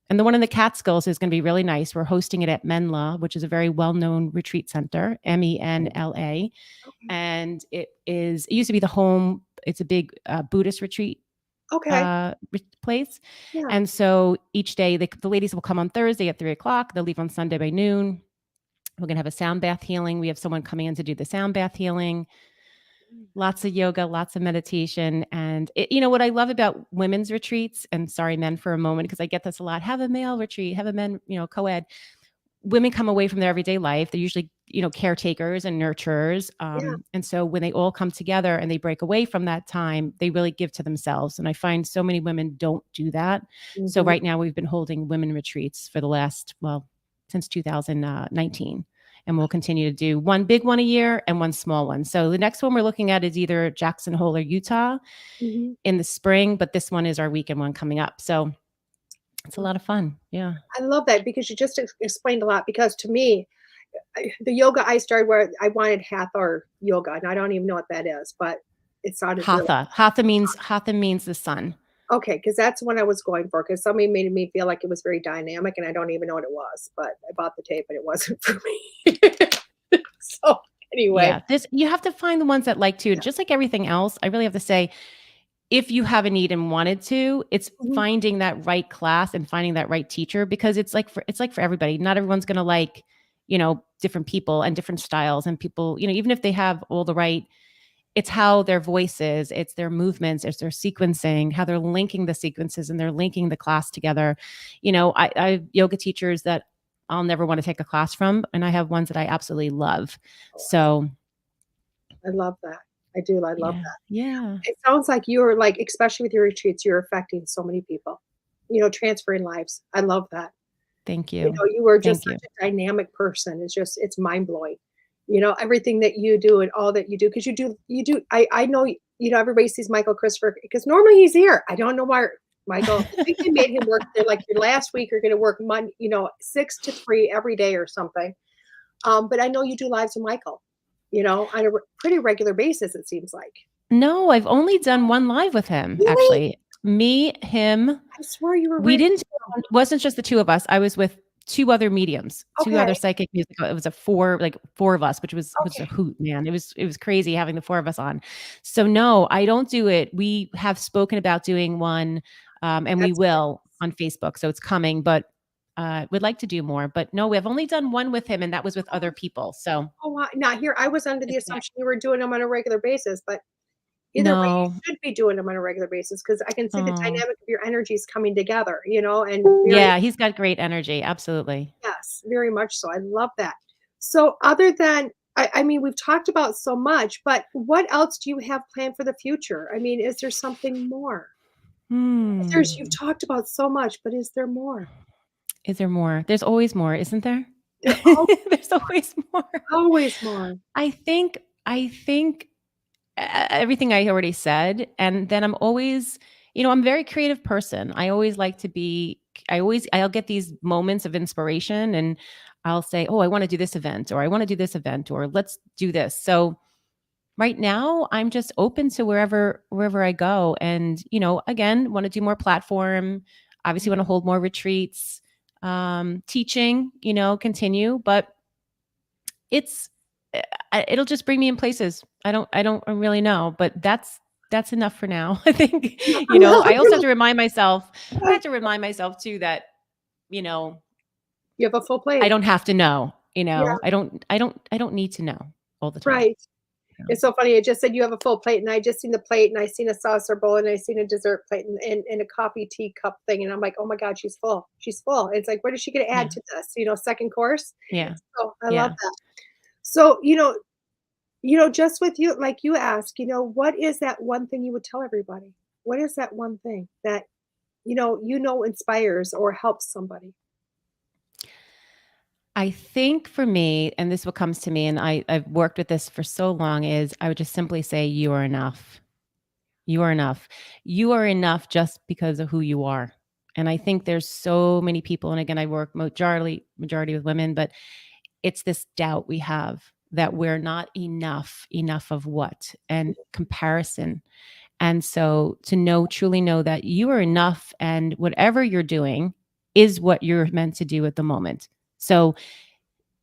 And the one in the Catskills is going to be really nice. We're hosting it at Menla, which is a very well-known retreat center, MENLA. Okay. And it used to be the home. It's a big Buddhist retreat Okay. place. Yeah. And so each day the ladies will come on Thursday at 3:00. They'll leave on Sunday by noon. We're going to have a sound bath healing. We have someone coming in to do the sound bath healing. Lots of yoga, lots of meditation. And what I love about women's retreats, and sorry, men for a moment, because I get this a lot, have a male retreat, have a men, co-ed. Women come away from their everyday life. They're usually, caretakers and nurturers. Yeah. And so when they all come together and they break away from that time, they really give to themselves. And I find so many women don't do that. So Mhm. right now we've been holding women retreats for the last, since 2019. And we'll continue to do one big one a year and one small one. So the next one we're looking at is either Jackson Hole or Utah Mhm. in the spring, but this one is our weekend one coming up. So it's a lot of fun. Yeah. I love that because you just explained a lot. Because to me, the yoga I started where I wanted Hathor yoga, and I don't even know what that is, but it sounded really Hatha. Hatha means the sun. okay. Because that's what I was going for. Because somebody made me feel like it was very dynamic, and I don't even know what it was. But I bought the tape, and it wasn't for me. So anyway, Yeah. You have to find the ones that like to, just like everything else. I really have to say, if you have a need and wanted to, it's Mhm. finding that right class and finding that right teacher, because it's like for everybody. Not everyone's going to like, different people and different styles, and people, even if they have all the right, it's how their voices, it's their movements, it's their sequencing, how they're linking the sequences and they're linking the class together. I have yoga teachers that I'll never want to take a class from, and I have ones that I absolutely love. So I love that. I do. I love yeah, that. yeah. It sounds like you're like, especially with your retreats, you're affecting so many people. Transferring lives. I love that. Thank you. You were just Thank you. such a dynamic person. It's mind blowing. Everything that you do and all that you do, because you do. I know, everybody sees Michael Christopher because normally he's here. I don't know why, Michael. I think they made him work there like your last week. You're going to work Monday, 6 to 3 every day or something. But I know you do lives with Michael, on a pretty regular basis, it seems like. No, I've only done one live with him, Really? actually. Me, him. I swear you were We ready. didn't, it wasn't just the two of us. I was with two other mediums, two Okay. other psychic music. It was four of us, which was a Okay. hoot, man. It was crazy having the four of us on. So no, I don't do it. We have spoken about doing one, and we That's will on Facebook. So it's coming, but we'd like to do more. But no, we've only done one with him, and that was with other people. So oh, wow. Now here, I was under the it's not, assumption you were doing them on a regular basis, but either way, you no. should be doing them on a regular basis because I can see the Oh, dynamic of your energies coming together, and very, yeah, he's got great energy. Absolutely. yes, very much so. I love that. So other than I mean, we've talked about so much, but what else do you have planned for the future? I mean, is there something more? You've Hmm. talked about so much, but is there more? Is there more? There's always more, isn't there? There There's always more. always more. I think everything I already said, and then I'm always, I'm a very creative person. I always like to be. I'll get these moments of inspiration, and I'll say, "Oh, I want to do this event," or "I want to do this event," or "Let's do this." So right now, I'm just open to wherever I go, and again, want to do more platform. Obviously, want to hold more retreats, teaching. Continue, but it's it'll just bring me in places. I don't really know, but that's enough for now. I think, I also have to remind myself, too that, you know, You have a full I plate. don't have to know, Yeah, I don't need to know all the time. right. you know. It's so funny. It just said you have a full plate, and I just seen the plate, and I seen a saucer bowl, and I seen a dessert plate, and a coffee tea cup thing, and I'm like, oh my god, she's full. She's full. It's like, what is she going to Yeah. add to this? Second course. Yeah. So I love Yeah. that. So just with you, like you ask, what is that one thing you would tell everybody? What is that one thing that inspires or helps somebody? I think for me, and this is what comes to me, and I've worked with this for so long, is I would just simply say, you are enough. You are enough. You are enough just because of who you are. And I think there's so many people, and again, I work majority with women, but it's this doubt we have that we're not enough of what, and comparison. And so to truly know that you are enough, and whatever you're doing is what you're meant to do at the moment. So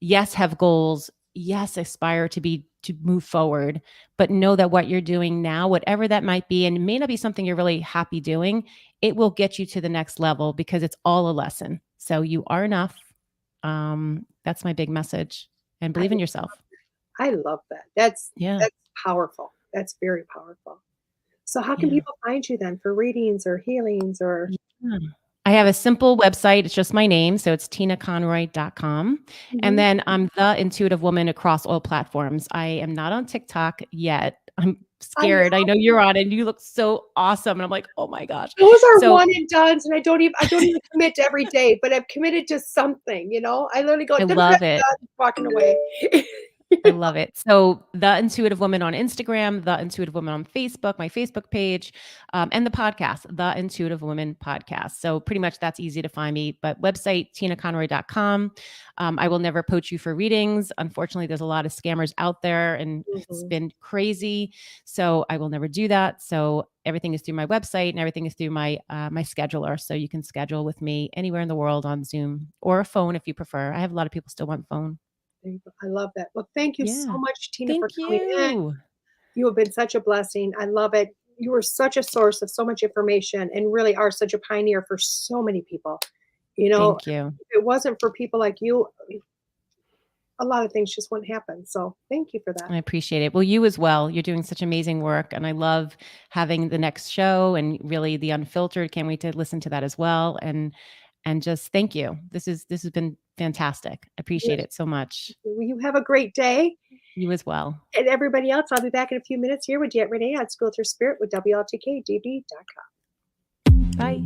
yes, have goals. Yes, aspire to move forward, but know that what you're doing now, whatever that might be, and it may not be something you're really happy doing, it will get you to the next level because it's all a lesson. So you are enough. That's my big message. And I believe in yourself. I love that. That's Yeah. that's powerful. That's very powerful. So how can Yeah. people find you then for readings or healings or Yeah. I have a simple website. It's just my name. So it's tinaconroy.com. And Mhm. then I'm the intuitive woman across all platforms. I am not on TikTok yet. I'm I scared. I know you're on it and you look so awesome. And I'm like, oh my gosh. Those are So one and dones, and I don't even commit to every day, but I've committed to something. I literally go, I "Da, da, da, love it. da," walking away. I love it. So the Intuitive Woman on Instagram, the Intuitive Woman on Facebook, my Facebook page, and the podcast, the Intuitive Woman podcast. So pretty much that's easy to find me. But website, tinaconroy.com. I will never poach you for readings. Unfortunately, there's a lot of scammers out there and it's Mhm. been crazy. So I will never do that. So everything is through my website and everything is through my my scheduler. So you can schedule with me anywhere in the world on Zoom or a phone if you prefer. I have a lot of people still want phone. There you go. I love that. Well, thank you so Yeah. much, Tina, for Thank coming in. you. You have been such a blessing. I love it. You are such a source of so much information and really are such a pioneer for so many people. Thank you. If it wasn't for people like you, a lot of things just wouldn't happen. So thank you for that. I appreciate it. Well, you as well. You're doing such amazing work. And I love having the next show and really the unfiltered. Can't wait to listen to that as well. And just thank you. This has been fantastic. I appreciate Yes. it so much. You have a great day. You as well. And everybody else, I'll be back in a few minutes here with Jet Renee on School Through Spirit with WLTK-DB.com. Bye.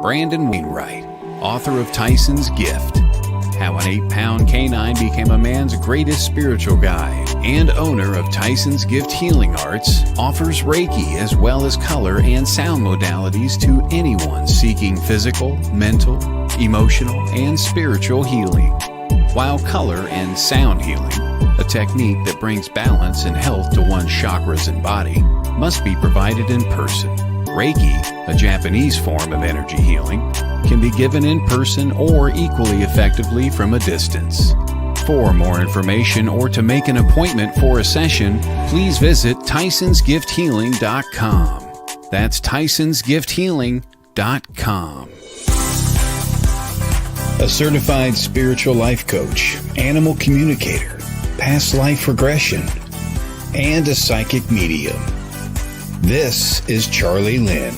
Brandon Wainwright, author of Tyson's Gift, How an 8-Pound Canine Became a Man's Greatest Spiritual Guide, and owner of Tyson's Gift Healing Arts, offers Reiki as well as color and sound modalities to anyone seeking physical, mental, emotional, and spiritual healing. While color and sound healing, a technique that brings balance and health to one's chakras and body, must be provided in person. Reiki, a Japanese form of energy healing, can be given in person or equally effectively from a distance. For more information or to make an appointment for a session, please visit TysonsGiftHealing.com. That's TysonsGiftHealing.com. a certified spiritual life coach, animal communicator, past life regression, and a psychic medium. This is Charlie Lynn.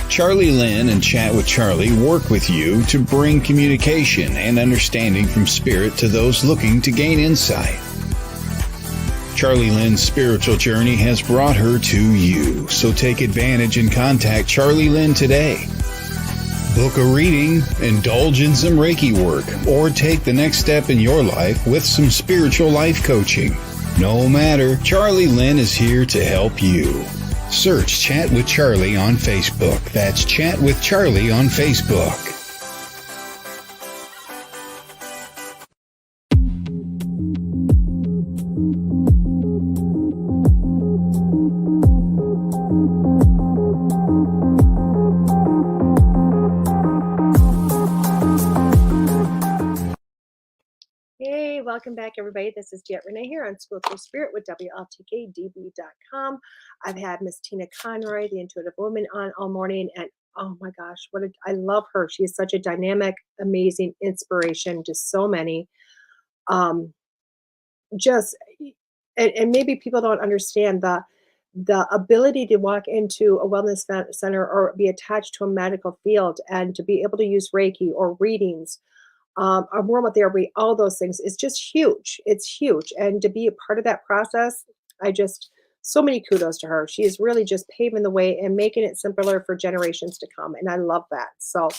Charlie Lynn and Chat with Charlie work with you to bring communication and understanding from spirit to those looking to gain insight. Charlie Lynn's spiritual journey has brought her to you, so take advantage and contact Charlie Lynn today. Book a reading, indulge in some Reiki work, or take the next step in your life with some spiritual life coaching. No matter, Charlie Lynn is here to help you. Search Chat with Charlie on Facebook. That's Chat with Charlie on Facebook. Hey, welcome back, everybody. This is Jet Renee here on School Through Spirit with WLTK-DB.com. I've had Miss Tina Conroy, the Intuitive Woman, on all morning, and oh my gosh, I love her. She is such a dynamic, amazing inspiration to so many. Just and maybe people don't understand the ability to walk into a wellness center or be attached to a medical field and to be able to use Reiki or readings, aromatherapy, all those things is just huge. It's huge. And to be a part of that process, so many kudos to her. She is really just paving the way and making it simpler for generations to come. And I love that. So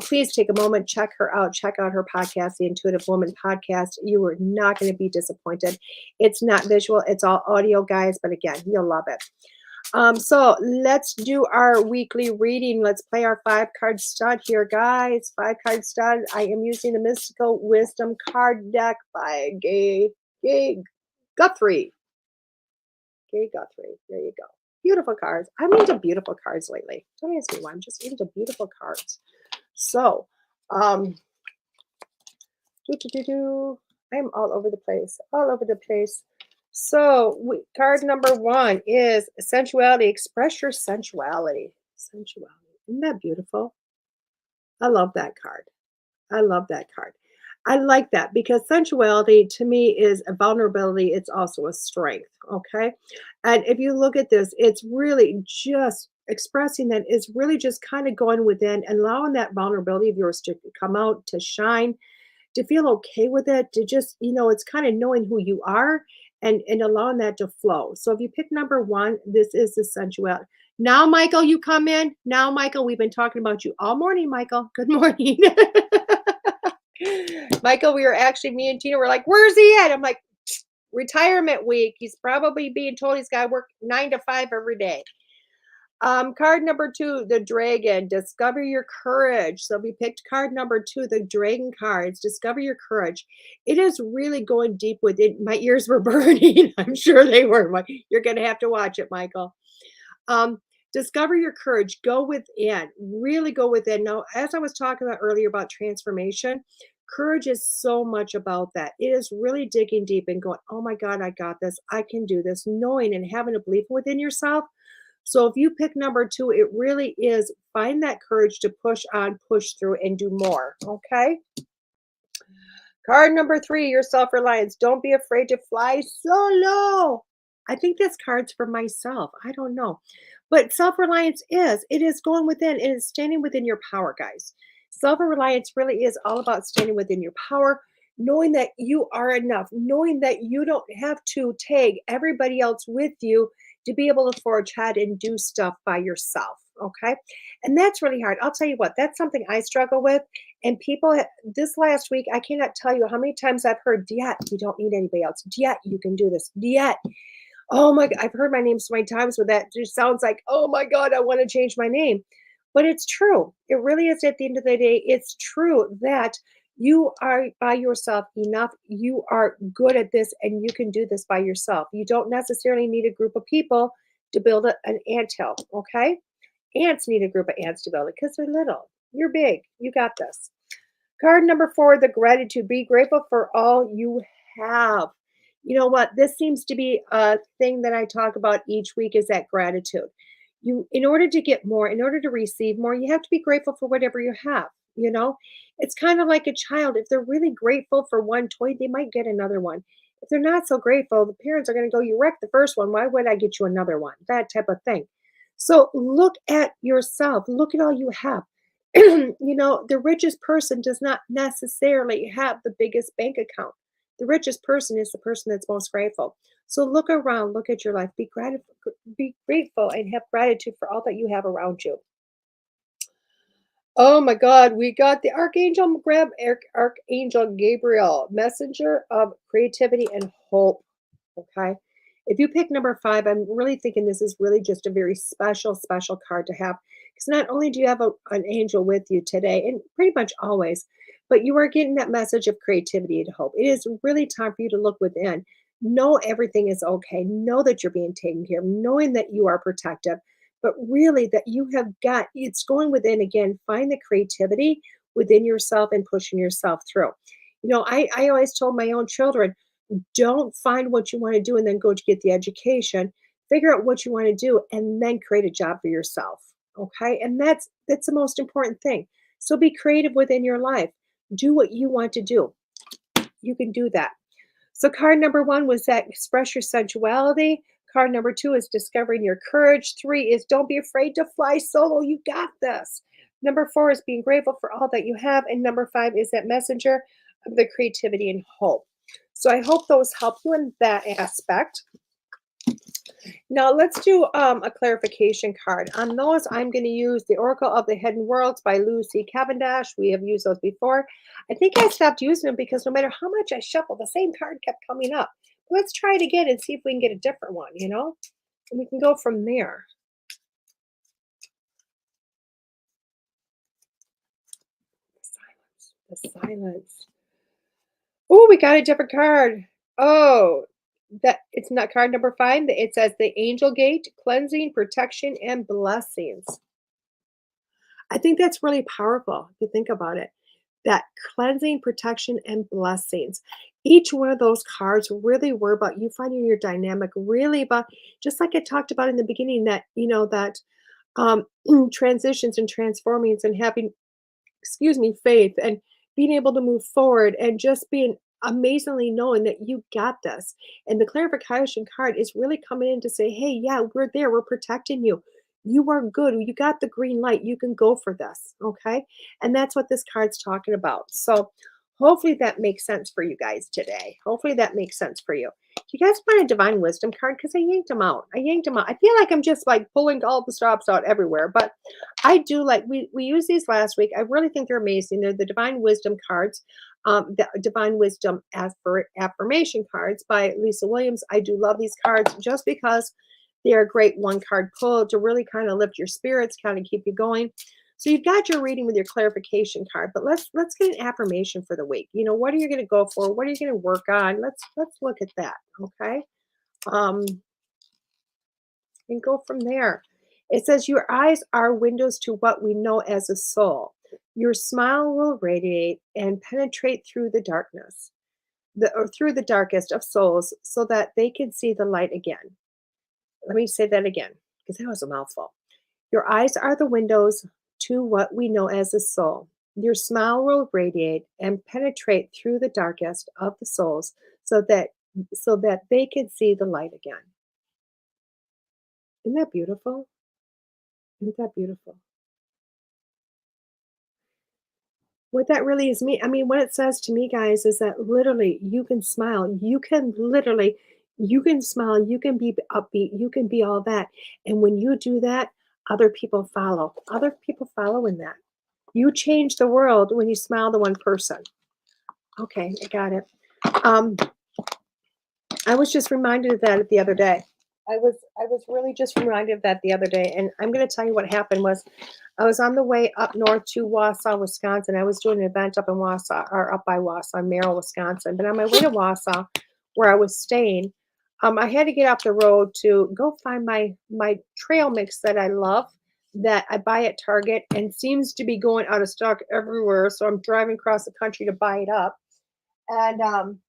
please take a moment, check her out, check out her podcast, the Intuitive Woman podcast. You are not going to be disappointed. It's not visual. It's all audio, guys. But again, you'll love it. So let's do our weekly reading. Let's play our 5-card stud here, guys. 5-card stud. I am using the Mystical Wisdom card deck by Gay Guthrie. Gay Guthrie. There you go. Beautiful cards. I'm into beautiful cards lately. Don't ask me why. I'm just into beautiful cards. So, I'm all over the place. All over the place. So card number 1 is sensuality. Express your sensuality. Sensuality. Isn't that beautiful? I love that card. I love that card. I like that because sensuality to me is a vulnerability. It's also a strength. Okay. And if you look at this, it's really just expressing that is really just kind of going within and allowing that vulnerability of yours to come out, to shine, to feel okay with it, to just, it's kind of knowing who you are and allowing that to flow. So if you pick number 1, this is the sensuality. Now, Michael, you come in. Now, Michael, we've been talking about you all morning, Michael. Good morning. Michael, me and Tina were like, where's he at? I'm like, retirement week. He's probably being told he's got to work 9 to 5 every day. Card number 2, the dragon. Discover your courage. So we picked card number 2, the dragon cards. Discover your courage. It is really going deep within. My ears were burning. I'm sure they were. You're going to have to watch it, Michael. Discover your courage. Go within. Really go within. Now, as I was talking about earlier about transformation, courage is so much about that. It is really digging deep and going, oh my God, I got this. I can do this. Knowing and having a belief within yourself. So if you pick number 2, it really is find that courage to push on, push through, and do more. Okay. Card number 3, your self-reliance. Don't be afraid to fly solo. I think this card's for myself. I don't know. But self-reliance it is going within. It is standing within your power, guys. Self-reliance really is all about standing within your power, knowing that you are enough, knowing that you don't have to take everybody else with you to be able to forge ahead and do stuff by yourself. Okay. And that's really hard. I'll tell you what, that's something I struggle with. And people this last week, I cannot tell you how many times I've heard, Diet, you don't need anybody else. Diet, you can do this. Diet. Oh my God. I've heard my name so many times where that just sounds like, oh my God, I want to change my name. But it's true. It really is at the end of the day. It's true that you are by yourself enough. You are good at this and you can do this by yourself. You don't necessarily need a group of people to build an anthill, okay? Ants need a group of ants to build it because they're little. You're big. You got this. Card number 4, the gratitude. Be grateful for all you have. You know what? This seems to be a thing that I talk about each week is that gratitude. In order to get more, in order to receive more, you have to be grateful for whatever you have. You know, it's kind of like a child. If they're really grateful for one toy, they might get another one. If they're not so grateful, the parents are going to go, "You wrecked the first one. Why would I get you another one?" That type of thing. So look at yourself. Look at all you have. The richest person does not necessarily have the biggest bank account. The richest person is the person that's most grateful. So look around, look at your life, be grateful, and have gratitude for all that you have around you. Oh my God, we got the Archangel Gabriel, messenger of creativity and hope. Okay. If you pick number 5, I'm really thinking this is really just a very special, special card to have. Because not only do you have an angel with you today, and pretty much always, but you are getting that message of creativity and hope. It is really time for you to look within. Know everything is okay. Know that you're being taken care of, knowing that you are protective, but really that you have got it's going within again. Find the creativity within yourself and pushing yourself through. I always told my own children, don't find what you want to do and then go to get the education. Figure out what you want to do and then create a job for yourself. Okay? And that's the most important thing. So be creative within your life. Do what you want to do. You can do that. So card number 1 was that express your sensuality. Card number 2 is discovering your courage. 3 is don't be afraid to fly solo. You got this. Number 4 is being grateful for all that you have. And number 5 is that messenger of the creativity and hope. So I hope those help you in that aspect. Now let's do a clarification card. On those, I'm going to use the Oracle of the Hidden Worlds by Lucy Cavendish. We have used those before. I think I stopped using them because no matter how much I shuffled, the same card kept coming up. Let's try it again and see if we can get a different one, and we can go from there. The silence. Oh, we got a different card. Oh, that it's not card number 5. It says the Angel Gate, cleansing, protection, and blessings. I think that's really powerful if you think about it. That cleansing, protection, and blessings. Each one of those cards really were about you finding your dynamic, really about just like I talked about in the beginning, that um, transitions and transformings and having, faith and being able to move forward and just being amazingly knowing that you got this. And the clarification card is really coming in to say, hey, yeah, we're there. We're protecting you. You are good. You got the green light. You can go for this. Okay. And that's what this card's talking about. So hopefully that makes sense for you guys today. Hopefully that makes sense for you. Do you guys want a divine wisdom card? Because I yanked them out. I feel like I'm just like pulling all the stops out everywhere. But I do like we used these last week. I really think they're amazing. They're the divine wisdom cards, the divine wisdom affirmation cards by Lisa Williams. I do love these cards just because they're a great one card pull to really kind of lift your spirits, kind of keep you going. So you've got your reading with your clarification card, but let's get an affirmation for the week. What are you going to go for? What are you going to work on? Let's look at that. Okay. Um, and go from there. It says your eyes are windows to what we know as a soul. Your smile will radiate and penetrate through the darkness, or through the darkest of souls, so that they can see the light again. Let me say that again, because that was a mouthful. Your eyes are the windows to what we know as a soul. Your smile will radiate and penetrate through the darkest of the souls, so that they can see the light again. Isn't that beautiful? Isn't that beautiful? What that really is me, I mean, what it says to me, guys, is that literally you can smile. You can smile, you can be upbeat, you can be all that. And when you do that, other people follow. Other people follow in that. You change the world when you smile to one person. Okay, I got it. Um, I was just reminded of that the other day. I was really just reminded of that the other day, and I'm going to tell you what happened was I was on the way up north to Wausau, Wisconsin. I was doing an event up in Wausau, or up by Wausau, Merrill, Wisconsin. But on my way to Wausau, where I was staying, I had to get off the road to go find my trail mix that I love, that I buy at Target and seems to be going out of stock everywhere. So I'm driving across the country to buy it up, and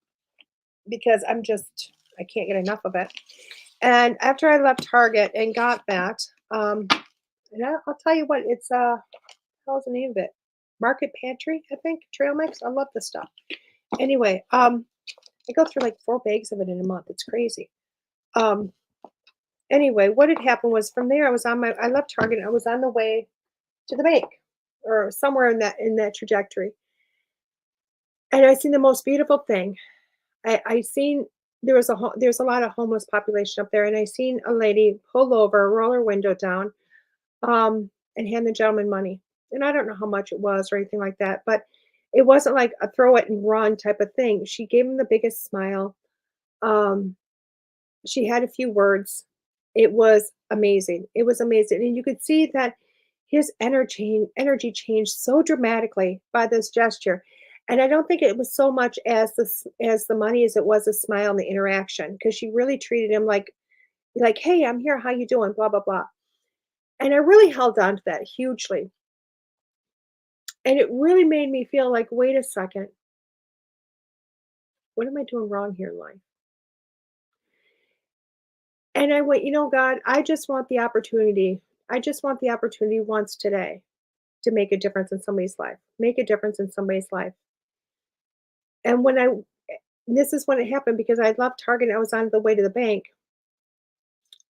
because I can't get enough of it. And after I left Target and got that, and I'll tell you what, it's how's the name of it? Market Pantry, I think, trail mix. I love this stuff. Anyway, I go through like 4 bags of it in a month. It's crazy. Um, anyway, what had happened was from there I left Target. I was on the way to the bank or somewhere in that trajectory. And I seen the most beautiful thing. I seen there's a lot of homeless population up there, and I seen a lady pull over, roll her window down, and hand the gentleman money. And I don't know how much it was or anything like that, but it wasn't like a throw it and run type of thing. She gave him the biggest smile. Um, she had a few words. It was amazing. It was amazing. And you could see that his energy changed so dramatically by this gesture. And I don't think it was so much as the money as it was a smile and the interaction, because she really treated him like, hey, I'm here, how you doing? Blah, blah, blah. And I really held on to that hugely. And it really made me feel like, wait a second, what am I doing wrong here in life? And I went, God, I just want the opportunity. I just want the opportunity once today to make a difference in somebody's life, make a difference in somebody's life. And this is when it happened because I left Target. I was on the way to the bank,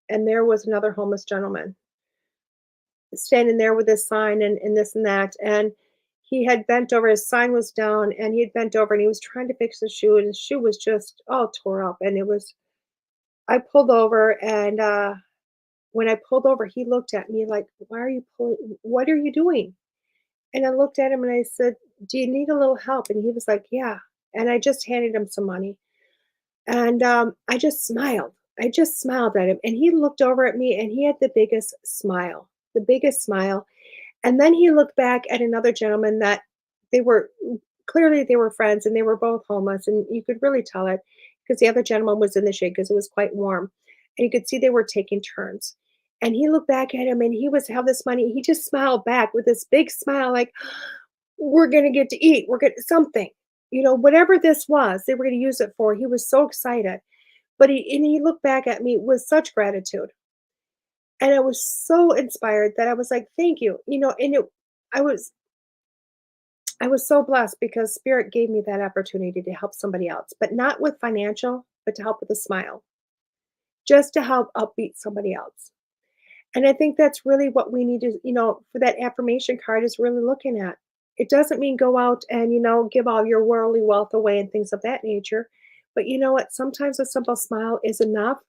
and there was another homeless gentleman standing there with his sign and this and that. And he had bent over, his sign was down, and he had bent over and he was trying to fix his shoe, and his shoe was just all tore up. And I pulled over, and when I pulled over, he looked at me like, what are you doing? And I looked at him and I said, do you need a little help? And he was like, yeah. And I just handed him some money. And I just smiled. I just smiled at him. And he looked over at me and he had the biggest smile, the biggest smile. And then he looked back at another gentleman that they were clearly they were friends, and they were both homeless. And you could really tell it because the other gentleman was in the shade because it was quite warm. And you could see they were taking turns. And he looked back at him and he was held this money. He just smiled back with this big smile, like, we're going to get to eat. We're going to something, whatever this was, they were going to use it for. He was so excited. But he looked back at me with such gratitude. And I was so inspired that I was like, thank you. I was I was so blessed because Spirit gave me that opportunity to help somebody else, but not with financial, but to help with a smile, just to help upbeat somebody else. And I think that's really what we need to, for that affirmation card is really looking at. It doesn't mean go out and, give all your worldly wealth away and things of that nature. But you know what? Sometimes a simple smile is enough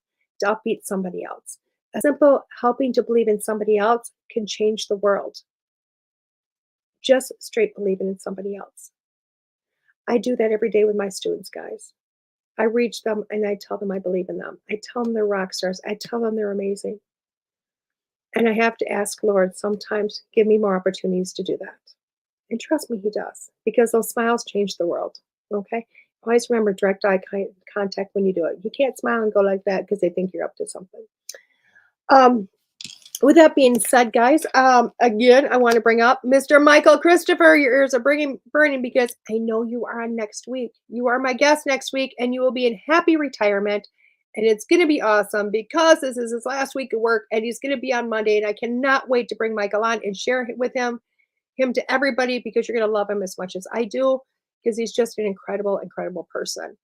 to upbeat somebody else. A simple helping to believe in somebody else can change the world. Just straight believing in somebody else. I do that every day with my students, guys. I reach them and I tell them I believe in them. I tell them they're rock stars. I tell them they're amazing. And I have to ask Lord sometimes, give me more opportunities to do that. And trust me, He does, because those smiles change the world. Okay? Always remember direct eye contact when you do it. You can't smile and go like that because they think you're up to something. With that being said, guys, again, I want to bring up Mr. Michael Christopher. Your ears are burning because I know you are on next week. You are my guest next week, and you will be in happy retirement. And it's going to be awesome because this is his last week of work, and he's going to be on Monday. And I cannot wait to bring Michael on and share with him to everybody, because you're going to love him as much as I do, because he's just an incredible, incredible person.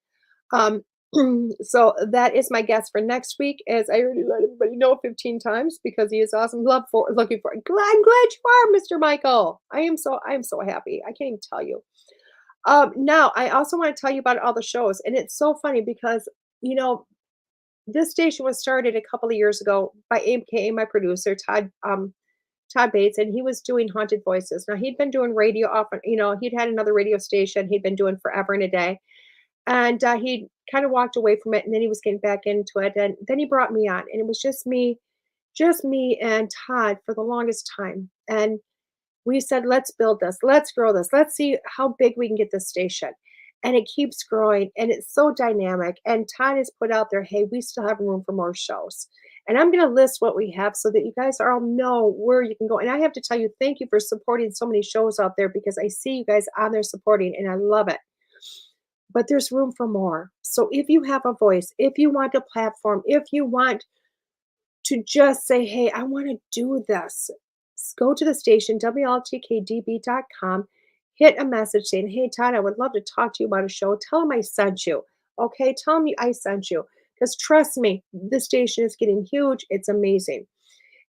So that is my guest for next week, as I already let everybody know 15 times because he is awesome. Looking for. I'm glad you are, Mr. Michael. I am so happy. I can't even tell you. Now I also want to tell you about all the shows, and it's so funny because this station was started a couple of years ago by AKA my producer Todd Bates, and he was doing Haunted Voices. Now he'd been doing radio often. He'd had another radio station he'd been doing forever and a day. And he kind of walked away from it, and then he was getting back into it. And then he brought me on, and it was just me and Todd for the longest time. And we said, let's build this, let's grow this, let's see how big we can get this station. And it keeps growing, and it's so dynamic. And Todd has put out there, hey, we still have room for more shows. And I'm going to list what we have so that you guys all know where you can go. And I have to tell you, thank you for supporting so many shows out there, because I see you guys on there supporting, and I love it. But there's room for more. So if you have a voice, if you want a platform, if you want to just say, hey, I want to do this, go to the station, WLTK-DB.com. hit a message saying, hey, Todd, I would love to talk to you about a show. Tell them I sent you. Okay. Tell me I sent you. Because trust me, this station is getting huge. It's amazing.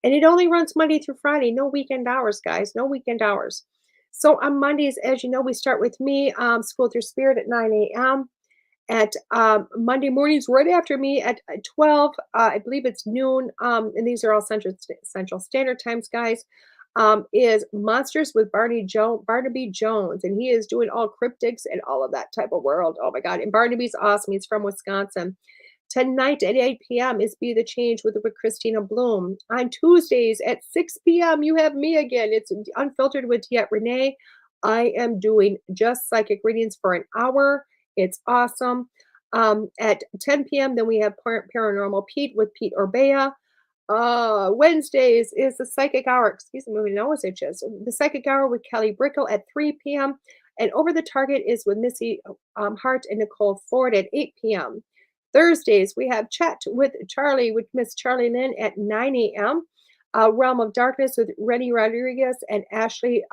And it only runs Monday through Friday. No weekend hours, guys. No weekend hours. So on Mondays, as you know, we start with me, School Through Spirit at 9 a.m. At Monday mornings, right after me at 12, I believe it's noon, and these are all Central Standard Times, guys, is Monsters with Barnaby Jones, and he is doing all cryptics and all of that type of world. Oh my God. And Barnaby's awesome. He's from Wisconsin. Tonight at 8 p.m. is Be the Change with Christina Bloom. On Tuesdays at 6 p.m., you have me again. It's Unfiltered with Diet Renee. I am doing just psychic readings for an hour. It's awesome. At 10 p.m., then we have Paranormal Pete with Pete Orbea. Wednesdays is the Psychic Hour. Excuse me, my nose itches. The Psychic Hour with Kelly Brickle at 3 p.m. And Over the Target is with Missy Hart and Nicole Ford at 8 p.m. Thursdays, we have Chat with Miss Charlie Lynn at 9 a.m. Realm of Darkness with Rennie Rodriguez and Ashley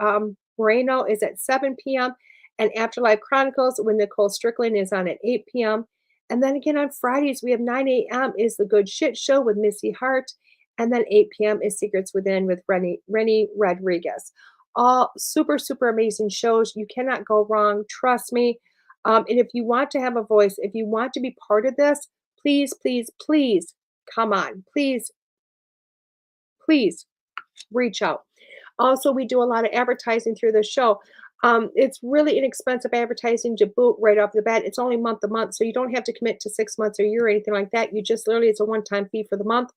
Moreno is at 7 p.m. And Afterlife Chronicles with Nicole Strickland is on at 8 p.m. And then again on Fridays, we have 9 a.m. is The Good Shit Show with Missy Hart. And then 8 p.m. is Secrets Within with Rennie Rodriguez. All super, super amazing shows. You cannot go wrong. Trust me. And if you want to have a voice, if you want to be part of this, please, please, please come on. Please, please reach out. Also, we do a lot of advertising through the show. It's really inexpensive advertising to boot right off the bat. It's only month to month, so you don't have to commit to 6 months or a year or anything like that. You just literally, it's a one-time fee for the month.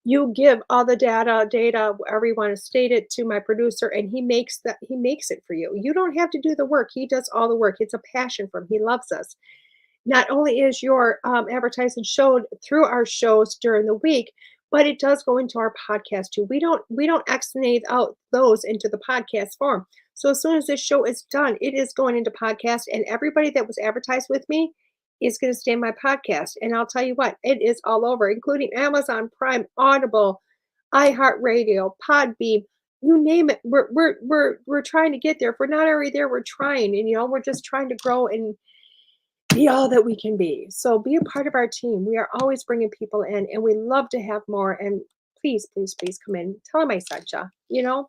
You give all the data, wherever you want to state it, to my producer, and he makes it for you. You don't have to do the work. He does all the work. It's a passion for him. He loves us. Not only is your advertising showed through our shows during the week, but it does go into our podcast too. We don't externate out those into the podcast form. So as soon as this show is done, it is going into podcast, and everybody that was advertised with me is going to stay in my podcast. And I'll tell you what, it is all over, including Amazon Prime, Audible, iHeartRadio, Podbeam, you name it. We're trying to get there. If we're not already there, we're trying, and we're just trying to grow and be all that we can be. So be a part of our team. We are always bringing people in, and we love to have more. And please, please, please come in. Tell them I sent you.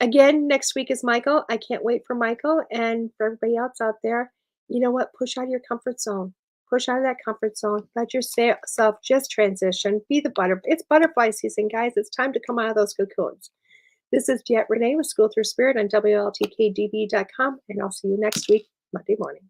Again, next week is Michael. I can't wait for Michael and for everybody else out there. You know what? Push out of your comfort zone. Push out of that comfort zone. Let yourself just transition. Be the butterfly. It's butterfly season, guys. It's time to come out of those cocoons. This is Diet Renee with School Through Spirit on WLTK-DB.com, and I'll see you next week, Monday morning.